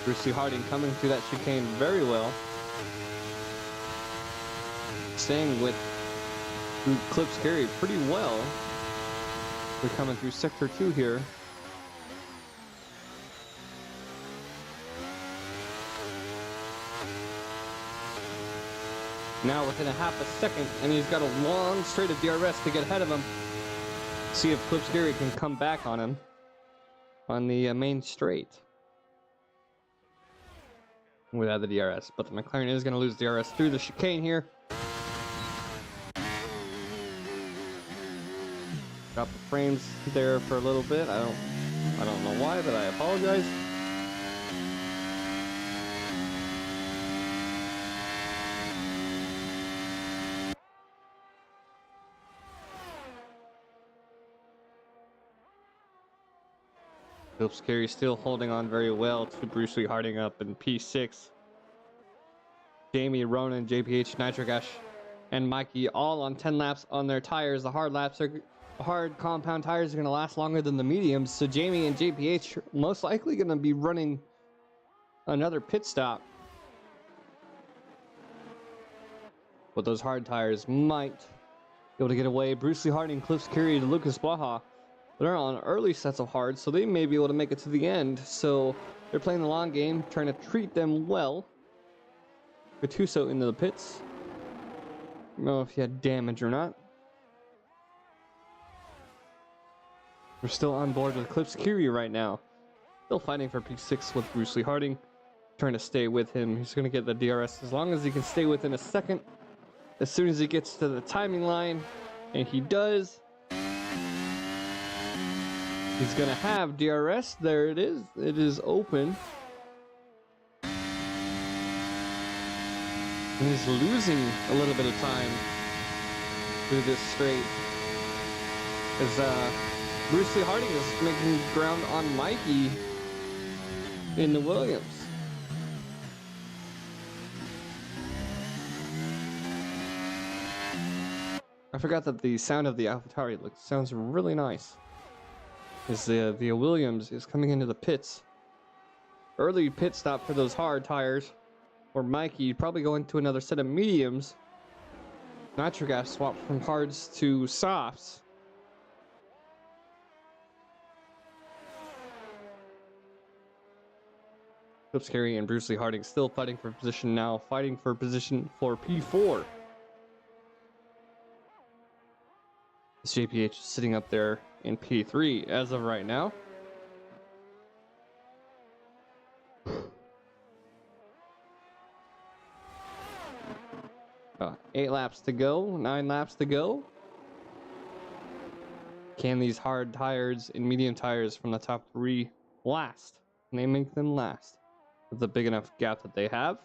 Brucey Harding coming through that chicane very well. Staying with Clips Carry pretty well. We're coming through sector 2 here. Now within a half a second, and he's got a long straight of DRS to get ahead of him. See if Clips Carry can come back on him on the main straight without the DRS. But the McLaren is going to lose DRS through the chicane here. Drop the frames there for a little bit. I don't know why, but I apologize. Clips Carry still holding on very well to Bruce Lee Harding up in P6. Jamie, Ronan, JPH, Nitrogash, and Mikey all on 10 laps on their tires. The hard compound tires are going to last longer than the mediums, so Jamie and JPH are most likely going to be running another pit stop. But those hard tires might be able to get away. Bruce Lee Harding, Clips Carry, to Lucas Blaha. They're on early sets of hard, so they may be able to make it to the end. So they're playing the long game, trying to treat them well. Gattuso into the pits. I don't know if he had damage or not. We're still on board with Clips Carry right now. Still fighting for P6 with Bruce Lee Harding. Trying to stay with him. He's going to get the DRS as long as he can stay within a second. As soon as he gets to the timing line, and he does, he's going to have DRS. There it is. It is open. And he's losing a little bit of time through this straight. As Bruce Lee Harding is making ground on Mikey in the Williams. I forgot that the sound of the AlphaTauri sounds really nice. As the Williams is coming into the pits. Early pit stop for those hard tires. Or Mikey probably going to another set of mediums. Nitrogas swapped from hards to softs. Clips Carry and Bruce Lee Harding still fighting for position now, fighting for position for P4. This JPH is sitting up there in P3 as of right now. 8 laps to go, 9 laps to go. Can these hard tires and medium tires from the top 3 last? Can they make them last with a big enough gap that they have?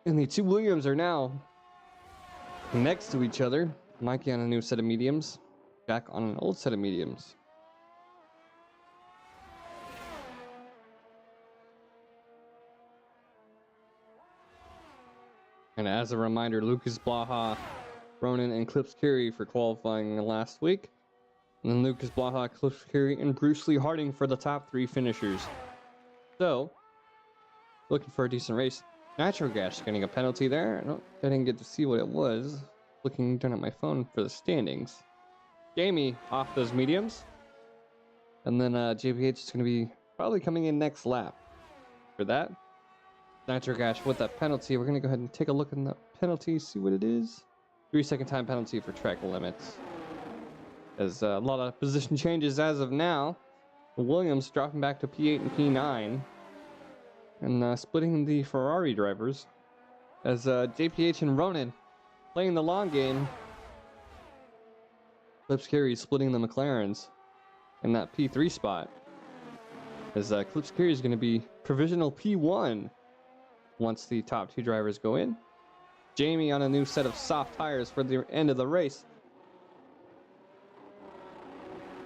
And the two Williams are now next to each other. Mikey on a new set of mediums, Jack on an old set of mediums. And as a reminder, Lucas Blaha, Ronan, and Clips Carry for qualifying last week. And then Lucas Blaha, Clips Carry, and Bruce Lee Harding for the top 3 finishers. So, looking for a decent race. Nitrogas getting a penalty there. I didn't get to see what it was. Looking down at my phone for the standings. Jamie off those mediums. And then JPH is going to be probably coming in next lap for that. Nitrogas with that penalty. We're going to go ahead and take a look at the penalty, see what it is. 3-second time penalty for track limits. There's a lot of position changes as of now. Williams dropping back to P8 and P9. And splitting the Ferrari drivers. As JPH and Ronan playing the long game. Clips Carry splitting the McLarens in that P3 spot. As Clips Carry is going to be provisional P1 once the top 2 drivers go in. Jamie on a new set of soft tires for the end of the race.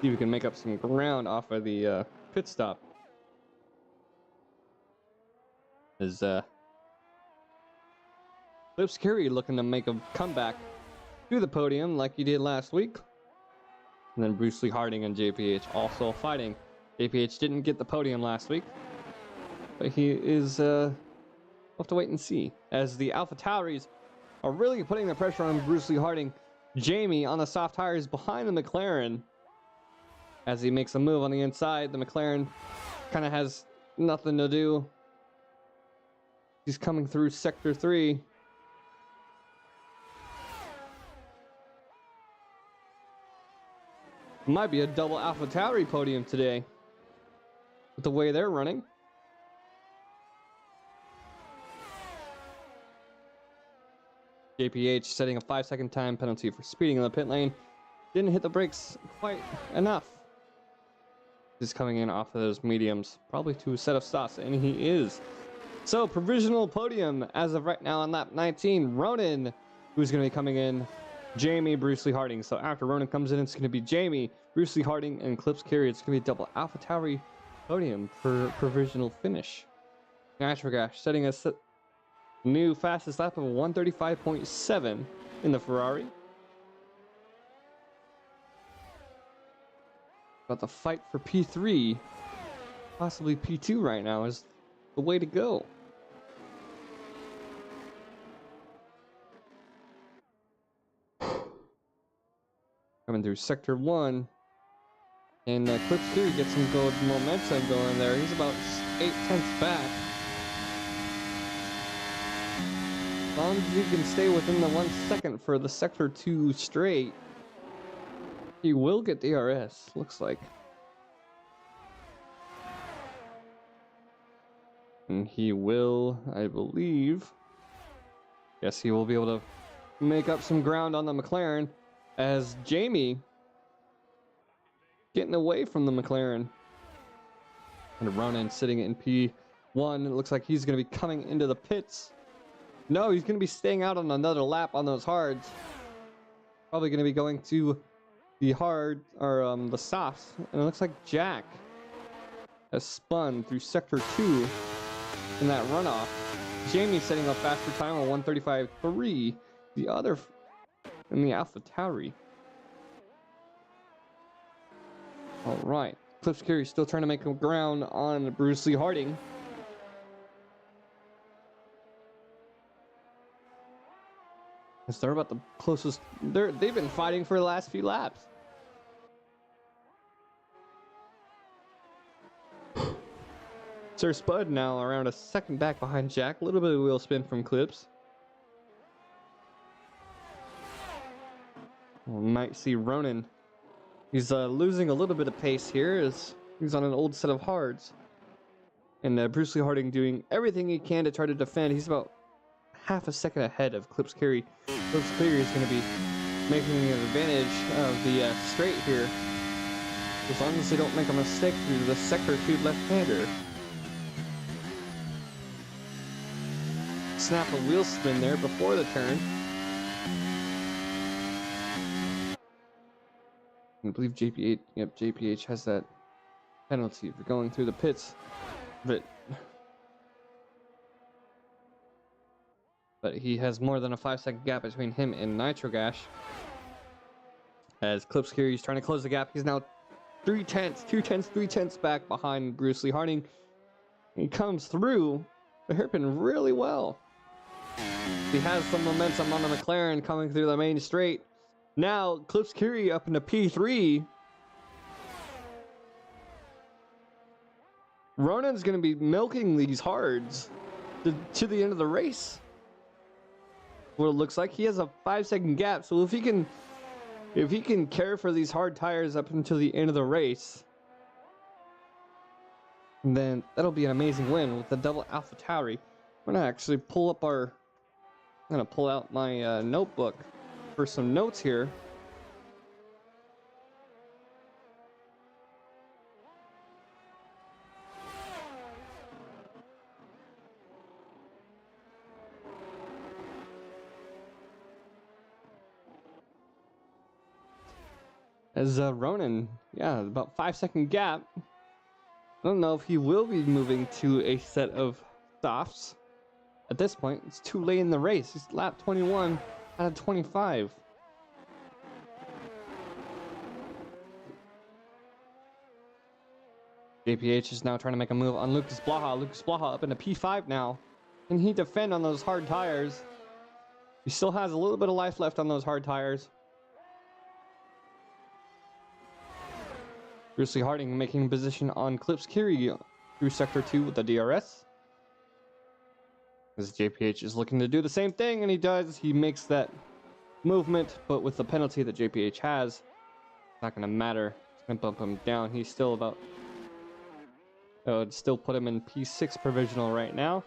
See if we can make up some ground off of the pit stop. Is Clips Curry looking to make a comeback to the podium like he did last week. And then Bruce Lee Harding and JPH also fighting. JPH didn't get the podium last week, but he is we'll have to wait and see, as the AlphaTauris are really putting the pressure on Bruce Lee Harding. Jamie on the soft tires behind the McLaren as he makes a move on the inside. The McLaren kind of has nothing to do. He's coming through sector 3. Might be a double AlphaTauri podium today with the way they're running. JPH setting a 5-second time penalty for speeding in the pit lane. Didn't hit the brakes quite enough. He's coming in off of those mediums, probably to a set of softs, and he is. So, provisional podium as of right now on lap 19. Ronan, who's going to be coming in. Jamie, Bruce Lee Harding. So after Ronan comes in, it's going to be Jamie, Bruce Lee Harding, and Clips Carey. It's going to be a double AlphaTauri podium for provisional finish. Nitrogash setting a new fastest lap of 135.7 in the Ferrari. But the fight for P3, possibly P2 right now, is the way to go. Coming through sector 1, and Clips Fury gets some good momentum going there. He's about 8/10 back. As long as he can stay within the 1 second for the sector 2 straight, he will get the DRS, looks like. And he will, I believe, yes, he will be able to make up some ground on the McLaren, as Jamie getting away from the McLaren. And Ronan sitting in P1. It looks like he's going to be coming into the pits. No, he's going to be staying out on another lap on those hards. Probably going to be going to the hard, or the softs. And it looks like Jack has spun through sector 2 in that runoff. Jamie setting a faster time of 135.3. The other in the AlphaTauri. All right, Clips Carey still trying to make ground on Bruce Lee Harding. As they're about the closest. They've been fighting for the last few laps. Sir Spud now around a second back behind Jack. A little bit of wheel spin from Clips. We might see Ronan. He's losing a little bit of pace here as he's on an old set of hards. And Bruce Lee Harding doing everything he can to try to defend. He's about half a second ahead of Clips Carey. Clips Carey is going to be making an advantage of the straight here, as long as they don't make a mistake through the sector 2 left-hander. Snap a wheel spin there before the turn. I believe JPH has that penalty for going through the pits, but he has more than a 5-second gap between him and Nitrogash. As Clips Carey is trying to close the gap, he's now 3/10 back behind Bruce Lee Harding. He comes through the hairpin really well. He has some momentum on the McLaren coming through the main straight. Now, Clips Carey up into P3. Ronan's going to be milking these hards to the end of the race. What it looks like, he has a 5-second gap. So if he can care for these hard tires up until the end of the race, then that'll be an amazing win with the double AlphaTauri. I'm gonna actually pull out my notebook for some notes here. As Ronan, yeah, about 5-second gap. I don't know if he will be moving to a set of softs. At this point, it's too late in the race. He's lap 21 out of 25. JPH is now trying to make a move on Lucas Blaha. Lucas Blaha up into P5 now. Can he defend on those hard tires? He still has a little bit of life left on those hard tires. Bruce Lee Harding making position on Clips Kiri through Sector 2 with the DRS. As JPH is looking to do the same thing, and he does. He makes that movement, but with the penalty that JPH has, it's not going to matter. It's going to bump him down. He's still about... Oh, it'd still put him in P6 provisional right now.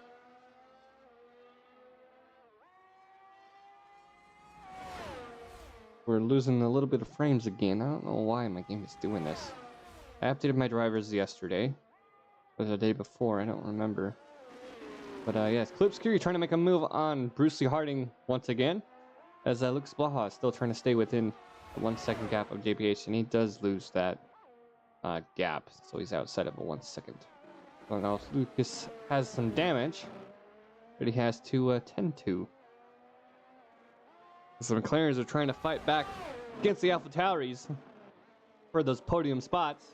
We're losing a little bit of frames again. I don't know why my game is doing this. I updated my drivers yesterday. Or the day before, I don't remember. But yes, Clips Kiri trying to make a move on Bruce Lee Harding once again. As Lucas Blaha is still trying to stay within the 1 second gap of JPH. And he does lose that gap, so he's outside of a 1 second. I don't know if Lucas has some damage, but he has to tend to. So the McLarens are trying to fight back against the AlphaTauris for those podium spots.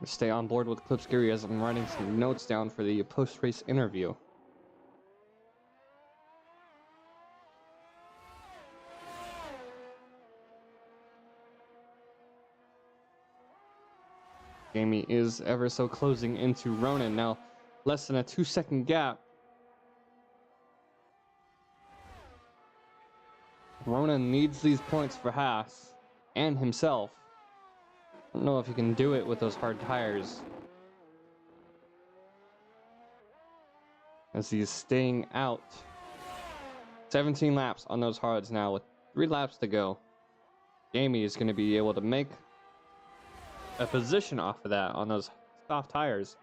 Stay on board with Clips Kiri as I'm writing some notes down for the post-race interview. Jamie is ever so closing into Ronan now, less than a 2 second gap. Ronan needs these points for Haas and himself. I don't know if he can do it with those hard tires. As he's staying out. 17 laps on those hards now with 3 laps to go. Jamie is going to be able to make a position off of that on those soft tires.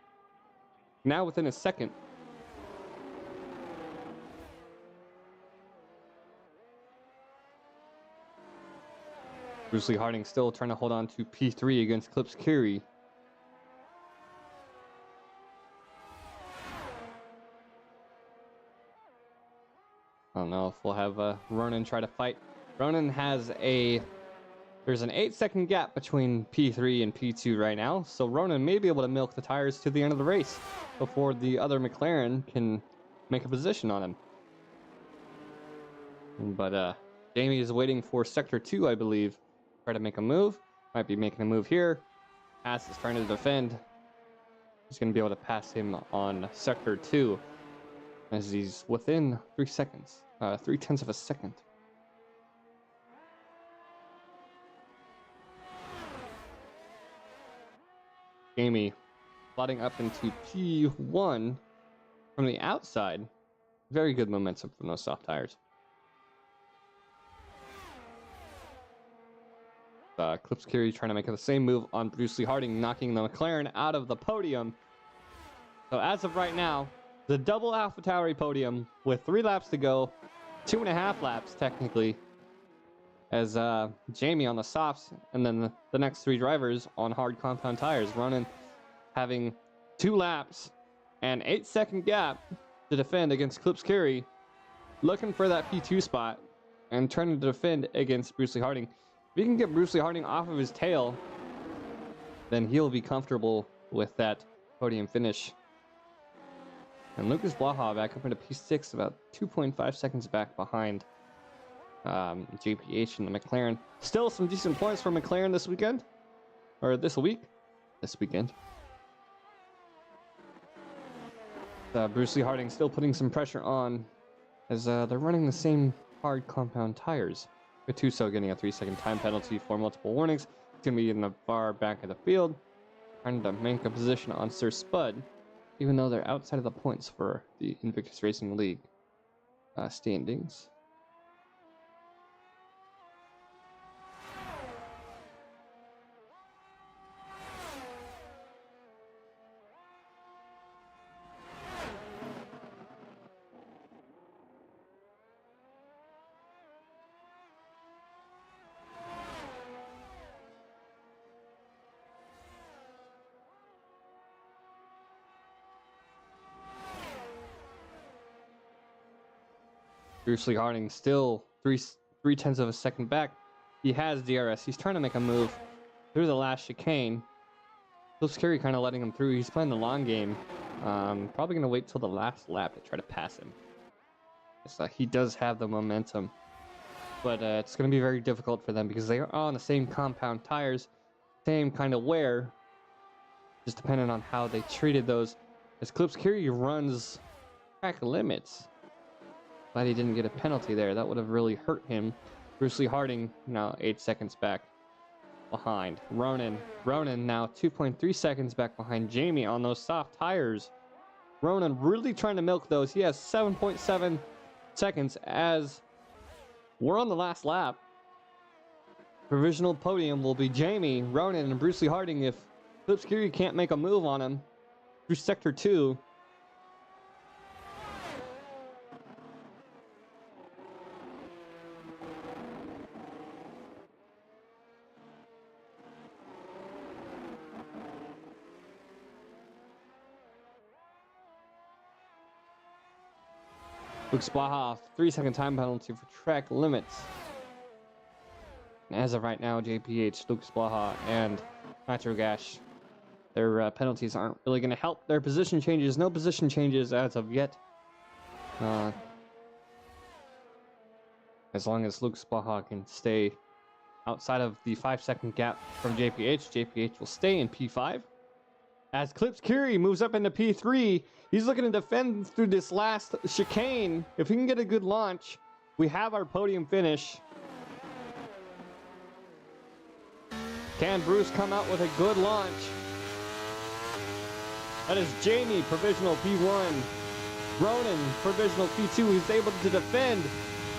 Now within a second. Bruce Lee Harding still trying to hold on to P3 against Clips Kiri. I don't know if we'll have Ronan try to fight. Ronan has there's an 8 second gap between P3 and P2 right now, so Ronan may be able to milk the tires to the end of the race before the other McLaren can make a position on him. But Jamie is waiting for Sector 2, I believe. Try to make a move. Might be making a move here. Haas is trying to defend. He's going to be able to pass him on Sector 2 as he's within 3 seconds. 0.3 of a second. Jamie sliding up into P1 from the outside. Very good momentum from those soft tires. Clips Kiri trying to make the same move on Bruce Lee Harding, knocking the McLaren out of the podium. So as of right now, the double AlphaTauri podium with 3 laps to go, 2.5 laps technically, as Jamie on the softs, and then the next 3 drivers on hard compound tires. Ronan having 2 laps and 8 second gap to defend against Clips Kiri, looking for that P2 spot and trying to defend against Bruce Lee Harding. If he can get Bruce Lee Harding off of his tail, then he'll be comfortable with that podium finish. And Lucas Blaha back up into P6, about 2.5 seconds back behind JPH and the McLaren. Still some decent points for McLaren this weekend, or this weekend. Bruce Lee Harding still putting some pressure on as they're running the same hard compound tires. Gattuso getting a 3 second time penalty for multiple warnings. It's going to be in the far back of the field, trying to make a position on Sir Spud, even though they're outside of the points for the Invictus Racing League standings. Bruce Lee Harding still three tenths of a second back. He has DRS. He's trying to make a move through the last chicane. Clips Carey kind of letting him through. He's playing the long game. Probably going to wait till the last lap to try to pass him. He does have the momentum. But it's going to be very difficult for them because they are on the same compound tires. Same kind of wear. Just depending on how they treated those. As Clips Carey runs track limits. Glad he didn't get a penalty there. That would have really hurt him. Bruce Lee Harding now 8 seconds back behind. Ronan now 2.3 seconds back behind Jamie on those soft tires. Ronan really trying to milk those. He has 7.7 seconds as we're on the last lap. Provisional podium will be Jamie, Ronan, and Bruce Lee Harding if Clips Carey can't make a move on him through Sector 2. Luke Splaha, 3-second time penalty for track limits. And as of right now, JPH, Luke Splaha, and Nitro Gash, their penalties aren't really going to help. Their position changes, no position changes as of yet. As long as Luke Splaha can stay outside of the 5-second gap from JPH, JPH will stay in P5. As Clips Carey moves up into P3, he's looking to defend through this last chicane. If he can get a good launch, we have our podium finish. Can Bruce come out with a good launch? That is Jamie, provisional P1. Ronan, provisional P2. He's able to defend.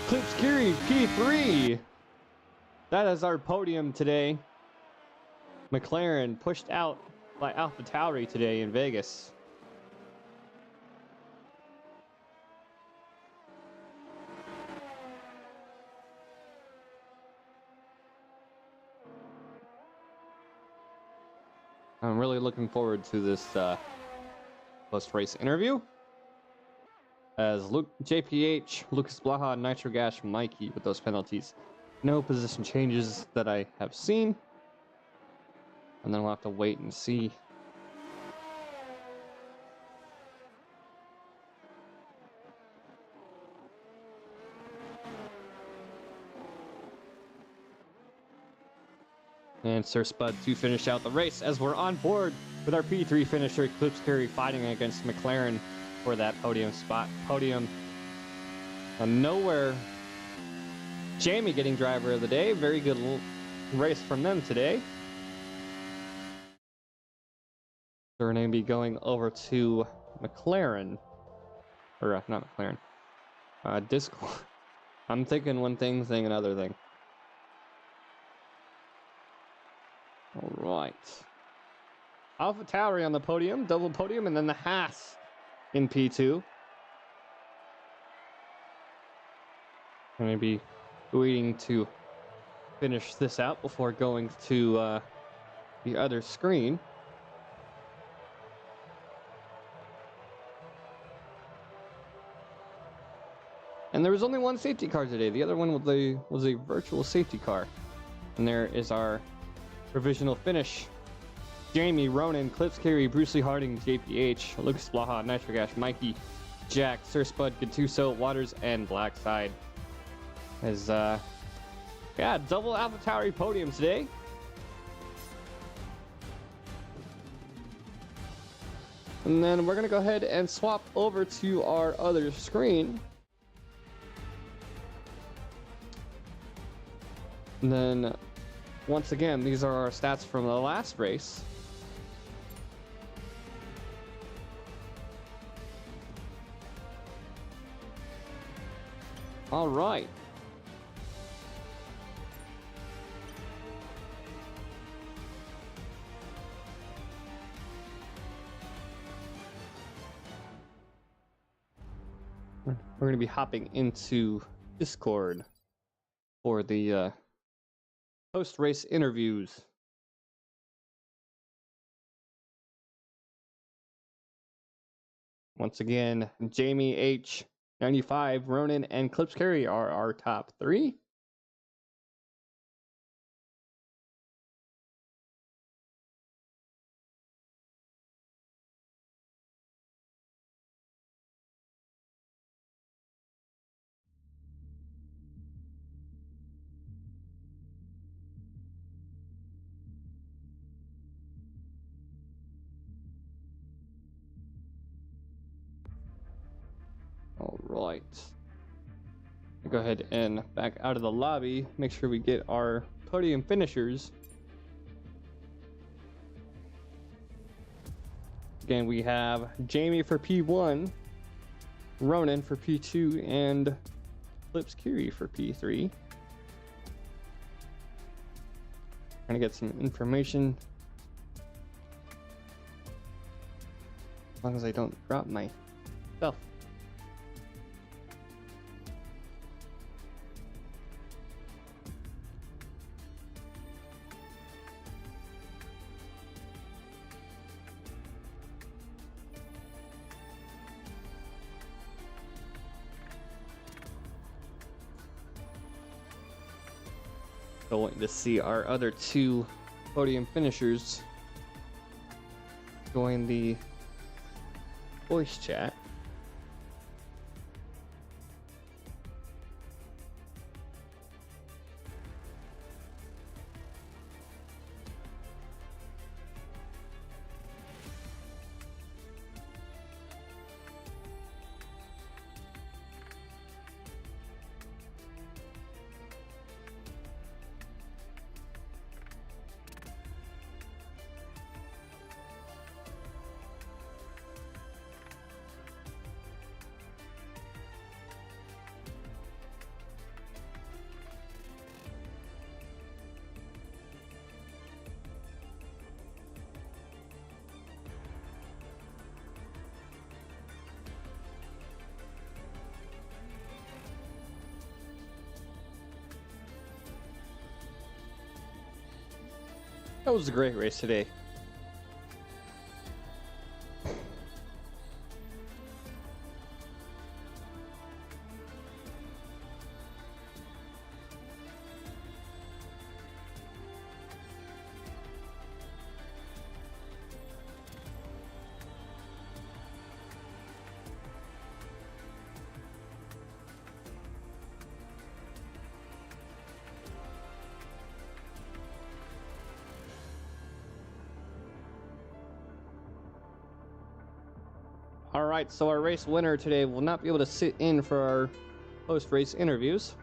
Clips Carey, P3. That is our podium today. McLaren pushed out by AlphaTauri today in Vegas. I'm really looking forward to this post-race interview. As JPH, Lucas Blaha, and Nitro Gash, Mikey with those penalties. No position changes that I have seen. And then we'll have to wait and see. And Sir Spud to finish out the race as we're on board with our P3 finisher, Clips Carey, fighting against McLaren for that podium spot. Podium nowhere. Jamie getting driver of the day. Very good race from them today. So we're going to be going over to McLaren. Or not McLaren. Discord. I'm thinking one thing, saying another thing. All right. AlphaTauri on the podium, double podium, and then the Haas in P2. I'm going to be waiting to finish this out before going to the other screen. And there was only one safety car today. The other one was a virtual safety car. And there is our provisional finish. Jamie, Ronan, Clips Carey, Bruce Lee Harding, JPH, Lucas Blaha, Nitro Gash, Mikey, Jack, Sir Spud, Gattuso, Waters, and Blackside. As yeah, double AlphaTauri podium today. And then we're gonna go ahead and swap over to our other screen. And then once again, these are our stats from the last race. All right. We're going to be hopping into Discord for the post-race interviews. Once again, Jamie H, 95, Ronan and Clips Carry are our top 3. All right. Go ahead and back out of the lobby. Make sure we get our podium finishers. Again, we have Jamie for P1, Ronan for P2, and Clips Curie for P3. Trying to get some information. As long as I don't drop my stuff. So waiting to see our other 2 podium finishers join the voice chat. That was a great race today. All right, so our race winner today will not be able to sit in for our post-race interviews.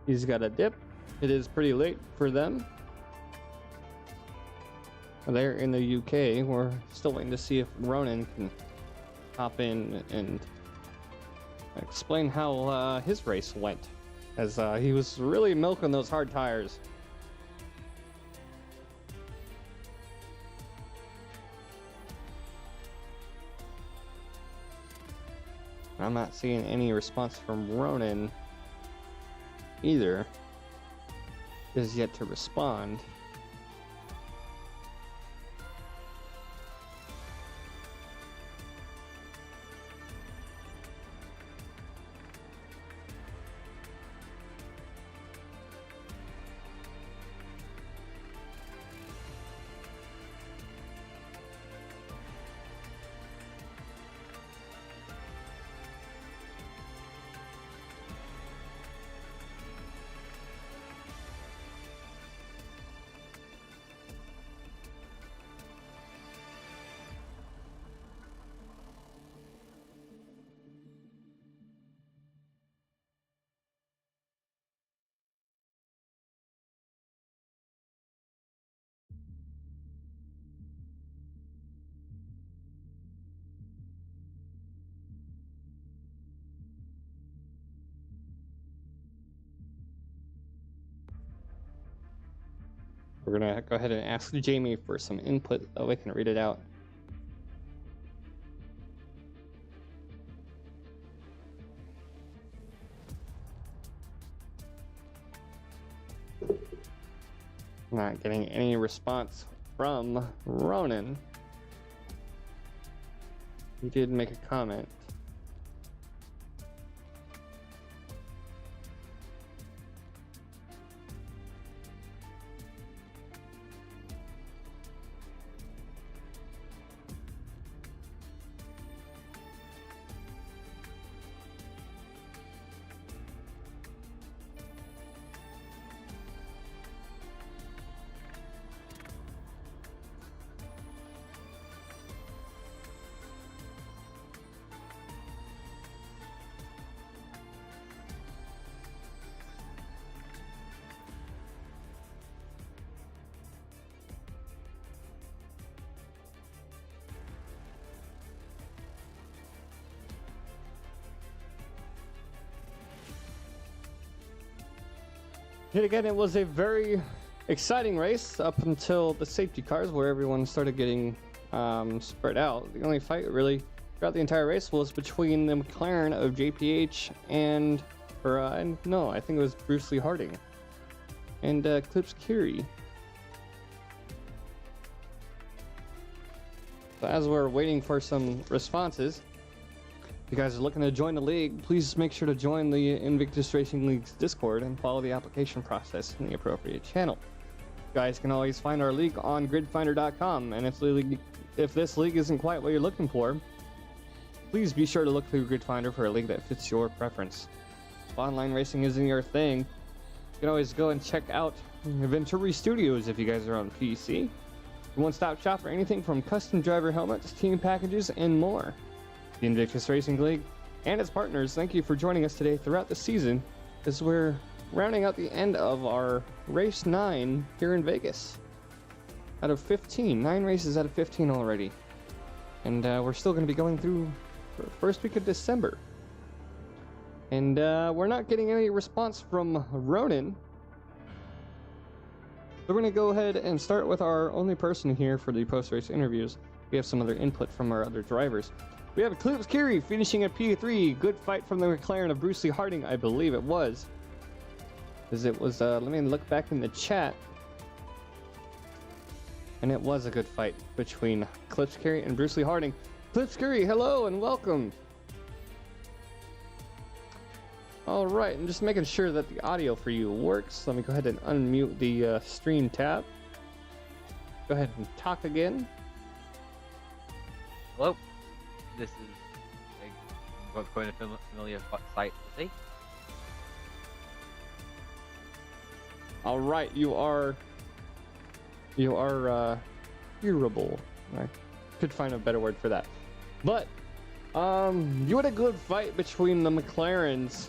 He's got a dip. It is pretty late for them. They're in the UK. We're still waiting to see if Ronan can hop in and explain how his race went, as he was really milking those hard tires. I'm not seeing any response from Ronan either. Is yet to respond. We're gonna go ahead and ask Jamie for some input so we can read it out. Not getting any response from Ronan. He did make a comment. Yet again, it was a very exciting race up until the safety cars, where everyone started getting spread out. The only fight really throughout the entire race was between the McLaren of JPH and, no, I think it was Bruce Lee Harding and Clips Curie. So as we're waiting for some responses, if you guys are looking to join the league, please make sure to join the Invictus Racing League's Discord and follow the application process in the appropriate channel. You guys can always find our league on gridfinder.com, and if this league isn't quite what you're looking for, please be sure to look through Gridfinder for a league that fits your preference. If online racing isn't your thing, you can always go and check out Venturi Studios if you guys are on PC. A one-stop shop for anything from custom driver helmets, team packages, and more. The Invictus Racing League and its partners, thank you for joining us today throughout the season as we're rounding out the end of our race 9 here in Vegas. Out of 15, 9 races out of 15 already. And we're still going to be going through the first week of December. And we're not getting any response from Ronan. So we're going to go ahead and start with our only person here for the post-race interviews. We have some other input from our other drivers. We have Clips Curie finishing at P3. Good fight from the McLaren of Bruce Lee Harding, I believe it was. Because it was, let me look back in the chat. And it was a good fight between Clips Curie and Bruce Lee Harding. Clips Curie, hello and welcome. All right, I'm just making sure that the audio for you works. Let me go ahead and unmute the stream tab. Go ahead and talk again. Hello. This is quite a familiar sight to see. All right, you are hearable. I could find a better word for that. But you had a good fight between the McLarens.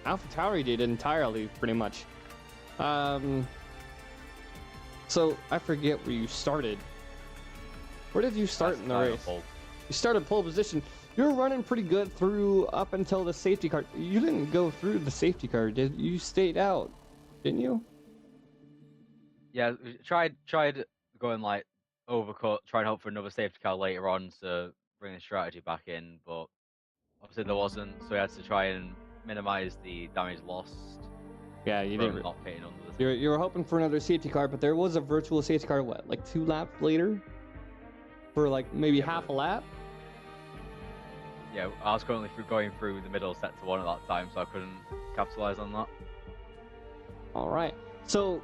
AlphaTauri did entirely, pretty much. So I forget where you started. Where did you start in the race? You started pole position. You were running pretty good through up until the safety car. You didn't go through the safety car, did you? You stayed out, didn't you? Yeah, tried going like overcut, trying to hope for another safety car later on to bring the strategy back in, but obviously there wasn't, so we had to try and minimize the damage lost. Yeah, you didn't. Not pitting under the you were hoping for another safety car, but there was a virtual safety car. What, like 2 laps later? For like maybe half a lap? Yeah, I was currently going through the middle sector 1 at that time, so I couldn't capitalize on that. All right, so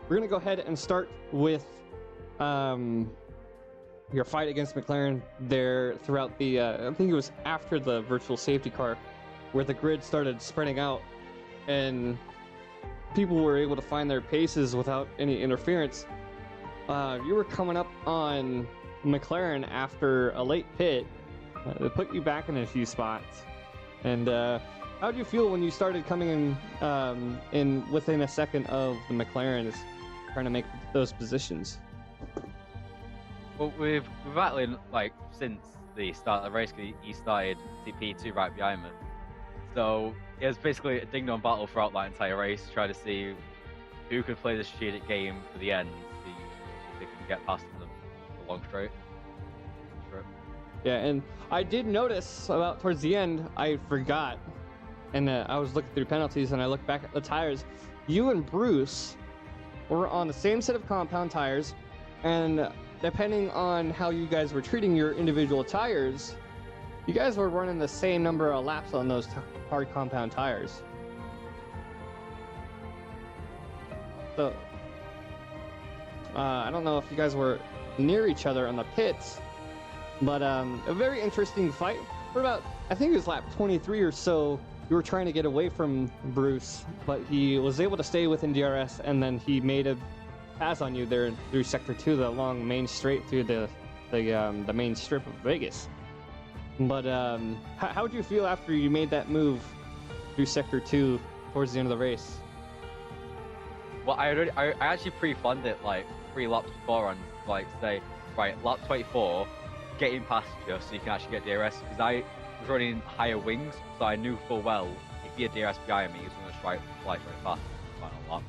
we're gonna go ahead and start with your fight against McLaren there throughout the. I think it was after the virtual safety car, where the grid started spreading out, and people were able to find their paces without any interference. You were coming up on McLaren after a late pit. It put you back in a few spots. And how did you feel when you started coming in within a second of the McLarens trying to make those positions? Well, we've actually, like, since the start of the race, he started P2 right behind me. So it was basically a ding-dong battle throughout that entire race, trying to see who could play the strategic game for the end. They can get past them the long straight. Yeah, and I did notice about towards the end, I forgot, and I was looking through penalties, and I looked back at the tires. You and Bruce were on the same set of compound tires, and depending on how you guys were treating your individual tires, you guys were running the same number of laps on those hard compound tires. So I don't know if you guys were near each other on the pits, but a very interesting fight. For about, I think it was lap 23 or so, you were trying to get away from Bruce, but he was able to stay within DRS, and then he made a pass on you there through Sector 2, the long main straight through the main strip of Vegas. But how would you feel after you made that move through Sector 2 towards the end of the race? Well, I actually pre-planned it like 3 laps beforehand, like say, right, lap 24, getting past you so you can actually get DRS, because I was running higher wings, so I knew full well if he had DRS behind me, he was going to fly straight past. final lap.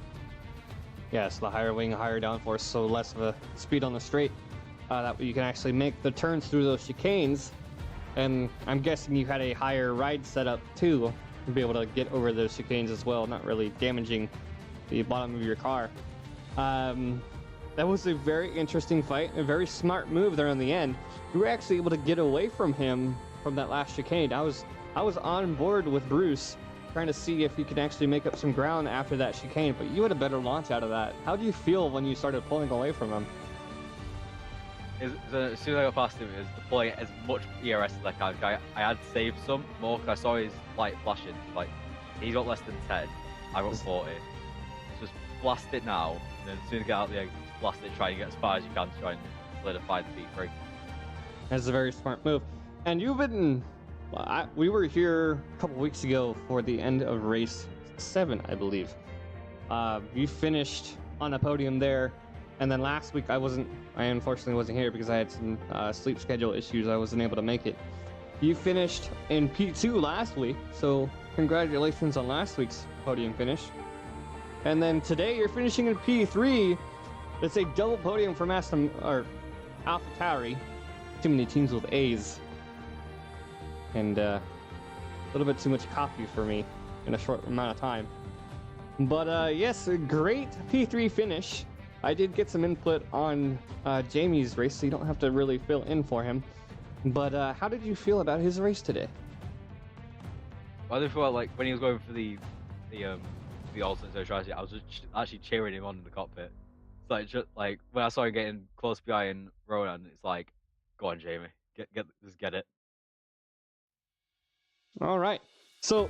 Yeah, so the higher wing, higher downforce, so less of a speed on the straight. That way you can actually make the turns through those chicanes. And I'm guessing you had a higher ride setup too, to be able to get over those chicanes as well, not really damaging the bottom of your car. That was a very interesting fight, a very smart move there on the end. You were actually able to get away from him from that last chicane. I was on board with Bruce, trying to see if you could actually make up some ground after that chicane, but you had a better launch out of that. How do you feel when you started pulling away from him? As soon as I got past him, it was deploying as much ERS as I can. I had saved some more because I saw his light flashing. Like, he got less than 10, I got 40. Just blast it now, and then as soon as I get out the exit, just blast it, try and get as far as you can to try and solidify the P3. That's a very smart move. And you've been... Well, we were here a couple weeks ago for the end of race 7, I believe. You finished on a podium there. And then last week I unfortunately wasn't here because I had some sleep schedule issues. I wasn't able to make it. You finished in P2 last week, so congratulations on last week's podium finish. And then today you're finishing in P3. It's a double podium for AlphaTauri. Too many teams with A's. And a little bit too much coffee for me in a short amount of time. But yes, a great P3 finish. I did get some input on Jamie's race, so you don't have to really fill in for him. But how did you feel about his race today? Well, I feel like when he was going for the alternate strategy, I was just actually cheering him on in the cockpit. It's like, just like when I saw him getting close behind Ronan, it's like, go on, Jamie, just get it. All right, so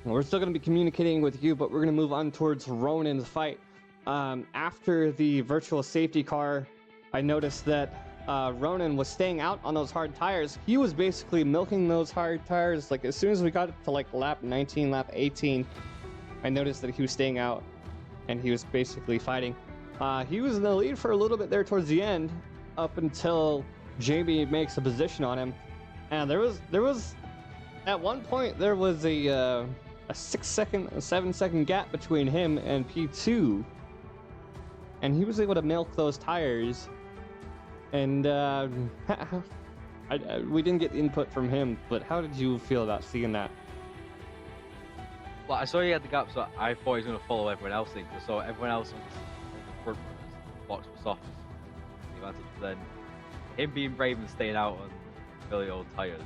we're still going to be communicating with you, but we're going to move on towards Ronan's fight. After the virtual safety car, I noticed that Ronan was staying out on those hard tires. He was basically milking those hard tires. Like, as soon as we got to like lap 19, lap 18, I noticed that he was staying out and he was basically fighting. He was in the lead for a little bit there towards the end, up until Jamie makes a position on him. And there was at one point there was a 7-second gap between him and P2. And he was able to milk those tires, and we didn't get input from him, but how did you feel about seeing that? Well, I saw he had the gap, so I thought he was going to follow everyone else in, because I saw everyone else on the front runners, the box was soft, the advantage. But then, him being brave and staying out on really old tires, it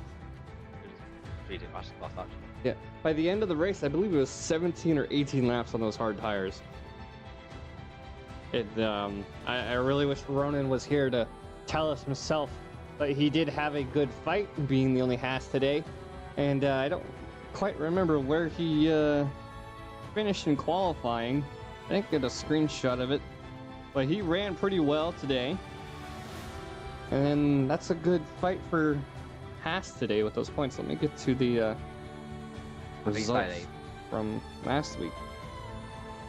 was treated class actually. Yeah, by the end of the race, I believe it was 17 or 18 laps on those hard tires. I really wish Ronan was here to tell us himself, but he did have a good fight, being the only Haas today, and I don't quite remember where he finished in qualifying. I didn't get a screenshot of it, but he ran pretty well today, and that's a good fight for Haas today with those points. Let me get to the results from last week.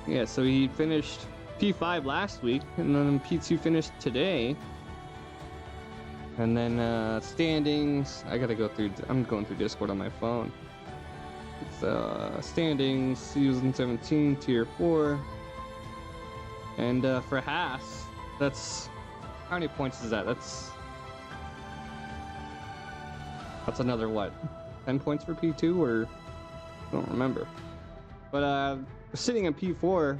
Yeah, so he finished P5 last week, and then P2 finished today. And then standings, I'm going through Discord on my phone. It's standings, season 17, tier 4. And for Haas, that's, how many points is that? That's another what? 10 points for P2, or I don't remember. But we're sitting in P4,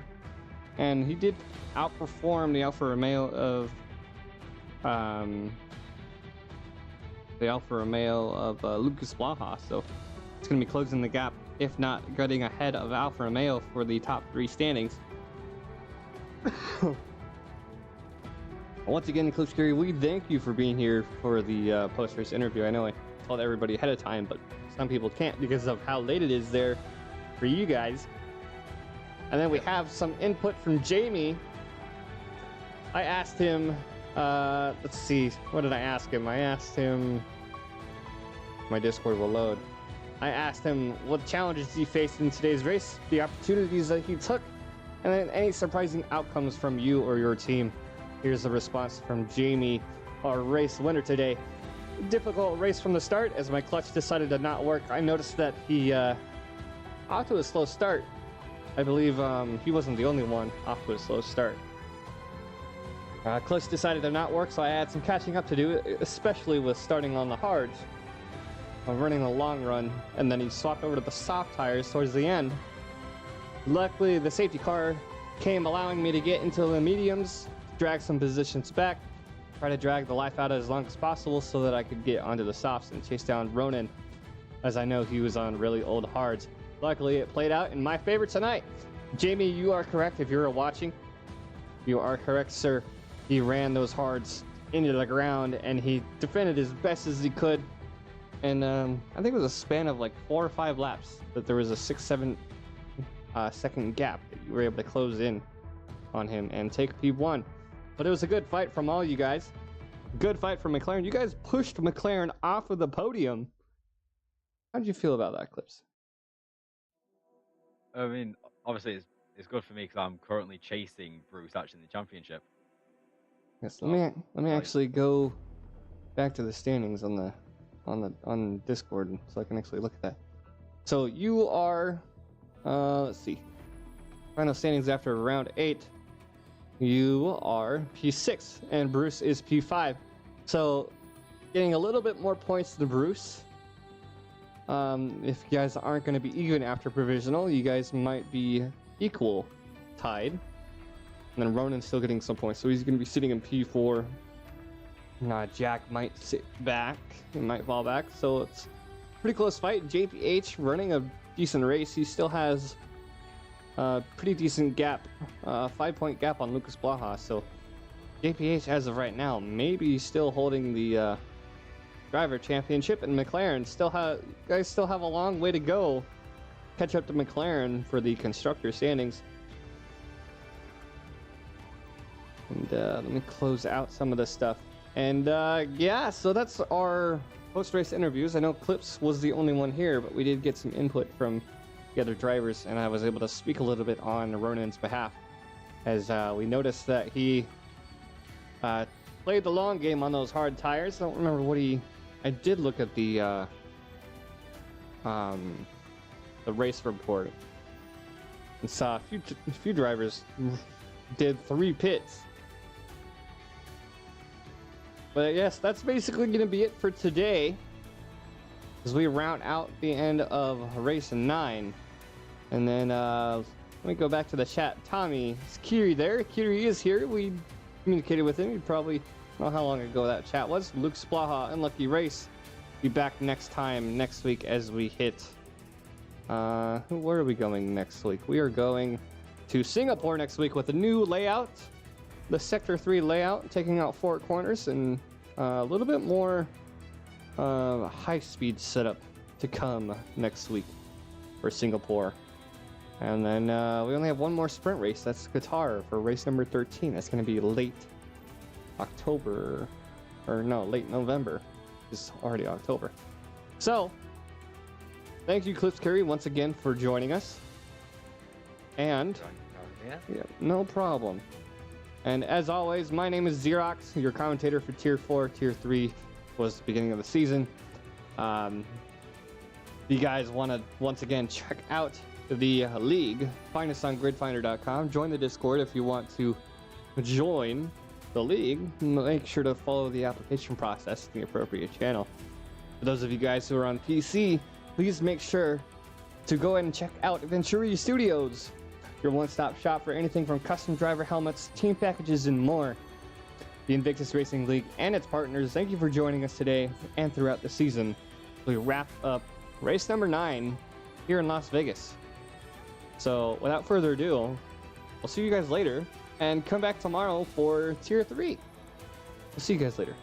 and he did outperform the Alfa Romeo of Lucas Blaha, so it's going to be closing the gap, if not getting ahead of Alfa Romeo for the top 3 standings. Once again, Coach Gary, we thank you for being here for the post-race interview. I know I told everybody ahead of time, but some people can't because of how late it is there for you guys. And then we have some input from Jamie. I asked him, let's see, what did I ask him? I asked him, my Discord will load. I asked him what challenges he faced in today's race, the opportunities that he took, and then any surprising outcomes from you or your team. Here's the response from Jamie, our race winner today. Difficult race from the start as my clutch decided to not work. I noticed that he off to a slow start, I believe he wasn't the only one off to a slow start. Clips decided to not work, so I had some catching up to do, especially with starting on the hards. I'm running a long run, and then he swapped over to the soft tires towards the end. Luckily, the safety car came, allowing me to get into the mediums, drag some positions back, try to drag the life out as long as possible so that I could get onto the softs and chase down Ronan, as I know he was on really old hards. Luckily, it played out in my favor tonight. Jamie, you are correct if you're watching. You are correct, sir. He ran those hards into the ground, and he defended as best as he could. And I think it was a span of like 4 or 5 laps that there was a 6-7 second gap that you were able to close in on him and take P1. But it was a good fight from all you guys. Good fight from McLaren. You guys pushed McLaren off of the podium. How did you feel about that, Clips? I mean, obviously it's good for me because I'm currently chasing Bruce actually in the championship. Yes, let me actually go back to the standings on Discord so I can actually look at that. So you are let's see. Final standings after round 8. You are P6 and Bruce is P5. So getting a little bit more points than Bruce. If you guys aren't going to be even after provisional, you guys might be equal tied. And then Ronan's still getting some points, so he's going to be sitting in P4. Jack might sit back. He might fall back, so it's a pretty close fight. JPH running a decent race. He still has a pretty decent gap, 5-point gap on Lucas Blaha. So JPH, as of right now, maybe still holding the driver championship, and McLaren still have a long way to go. Catch up to McLaren for the constructor standings. And let me close out some of this stuff. And yeah, so that's our post-race interviews. I know Clips was the only one here, but we did get some input from the other drivers, and I was able to speak a little bit on Ronan's behalf, as we noticed that he played the long game on those hard tires. I don't remember what I did look at the race report and saw a few drivers did 3 pits. But yes, that's basically going to be it for today, as we round out the end of race 9. And then let me go back to the chat. Tommy, is Kiri there? Kiri is here. We communicated with him. You probably know how long ago that chat was. Luke Splaha, unlucky race. Be back next week as we hit where are we going next week? We are going to Singapore next week with a new layout, the Sector 3 layout, taking out 4 corners and a little bit more high-speed setup to come next week for Singapore. And then we only have one more sprint race. That's Qatar for race number 13. That's going to be late November. It's already October. So, thank you, Clips Curry, once again for joining us. And yeah, no problem. And as always, my name is Xerox, your commentator for Tier 4. Tier 3 was the beginning of the season. You guys want to, once again, check out the league. Find us on gridfinder.com. Join the Discord if you want to join the league. Make sure to follow the application process in the appropriate channel. For those of you guys who are on PC, please make sure to go ahead and check out Venturi Studios, your one-stop shop for anything from custom driver helmets, team packages, and more. The Invictus Racing League and its partners, thank you for joining us today and throughout the season. We wrap up race number 9 here in Las Vegas. So without further ado, we'll see you guys later, and come back tomorrow for Tier 3. We'll see you guys later.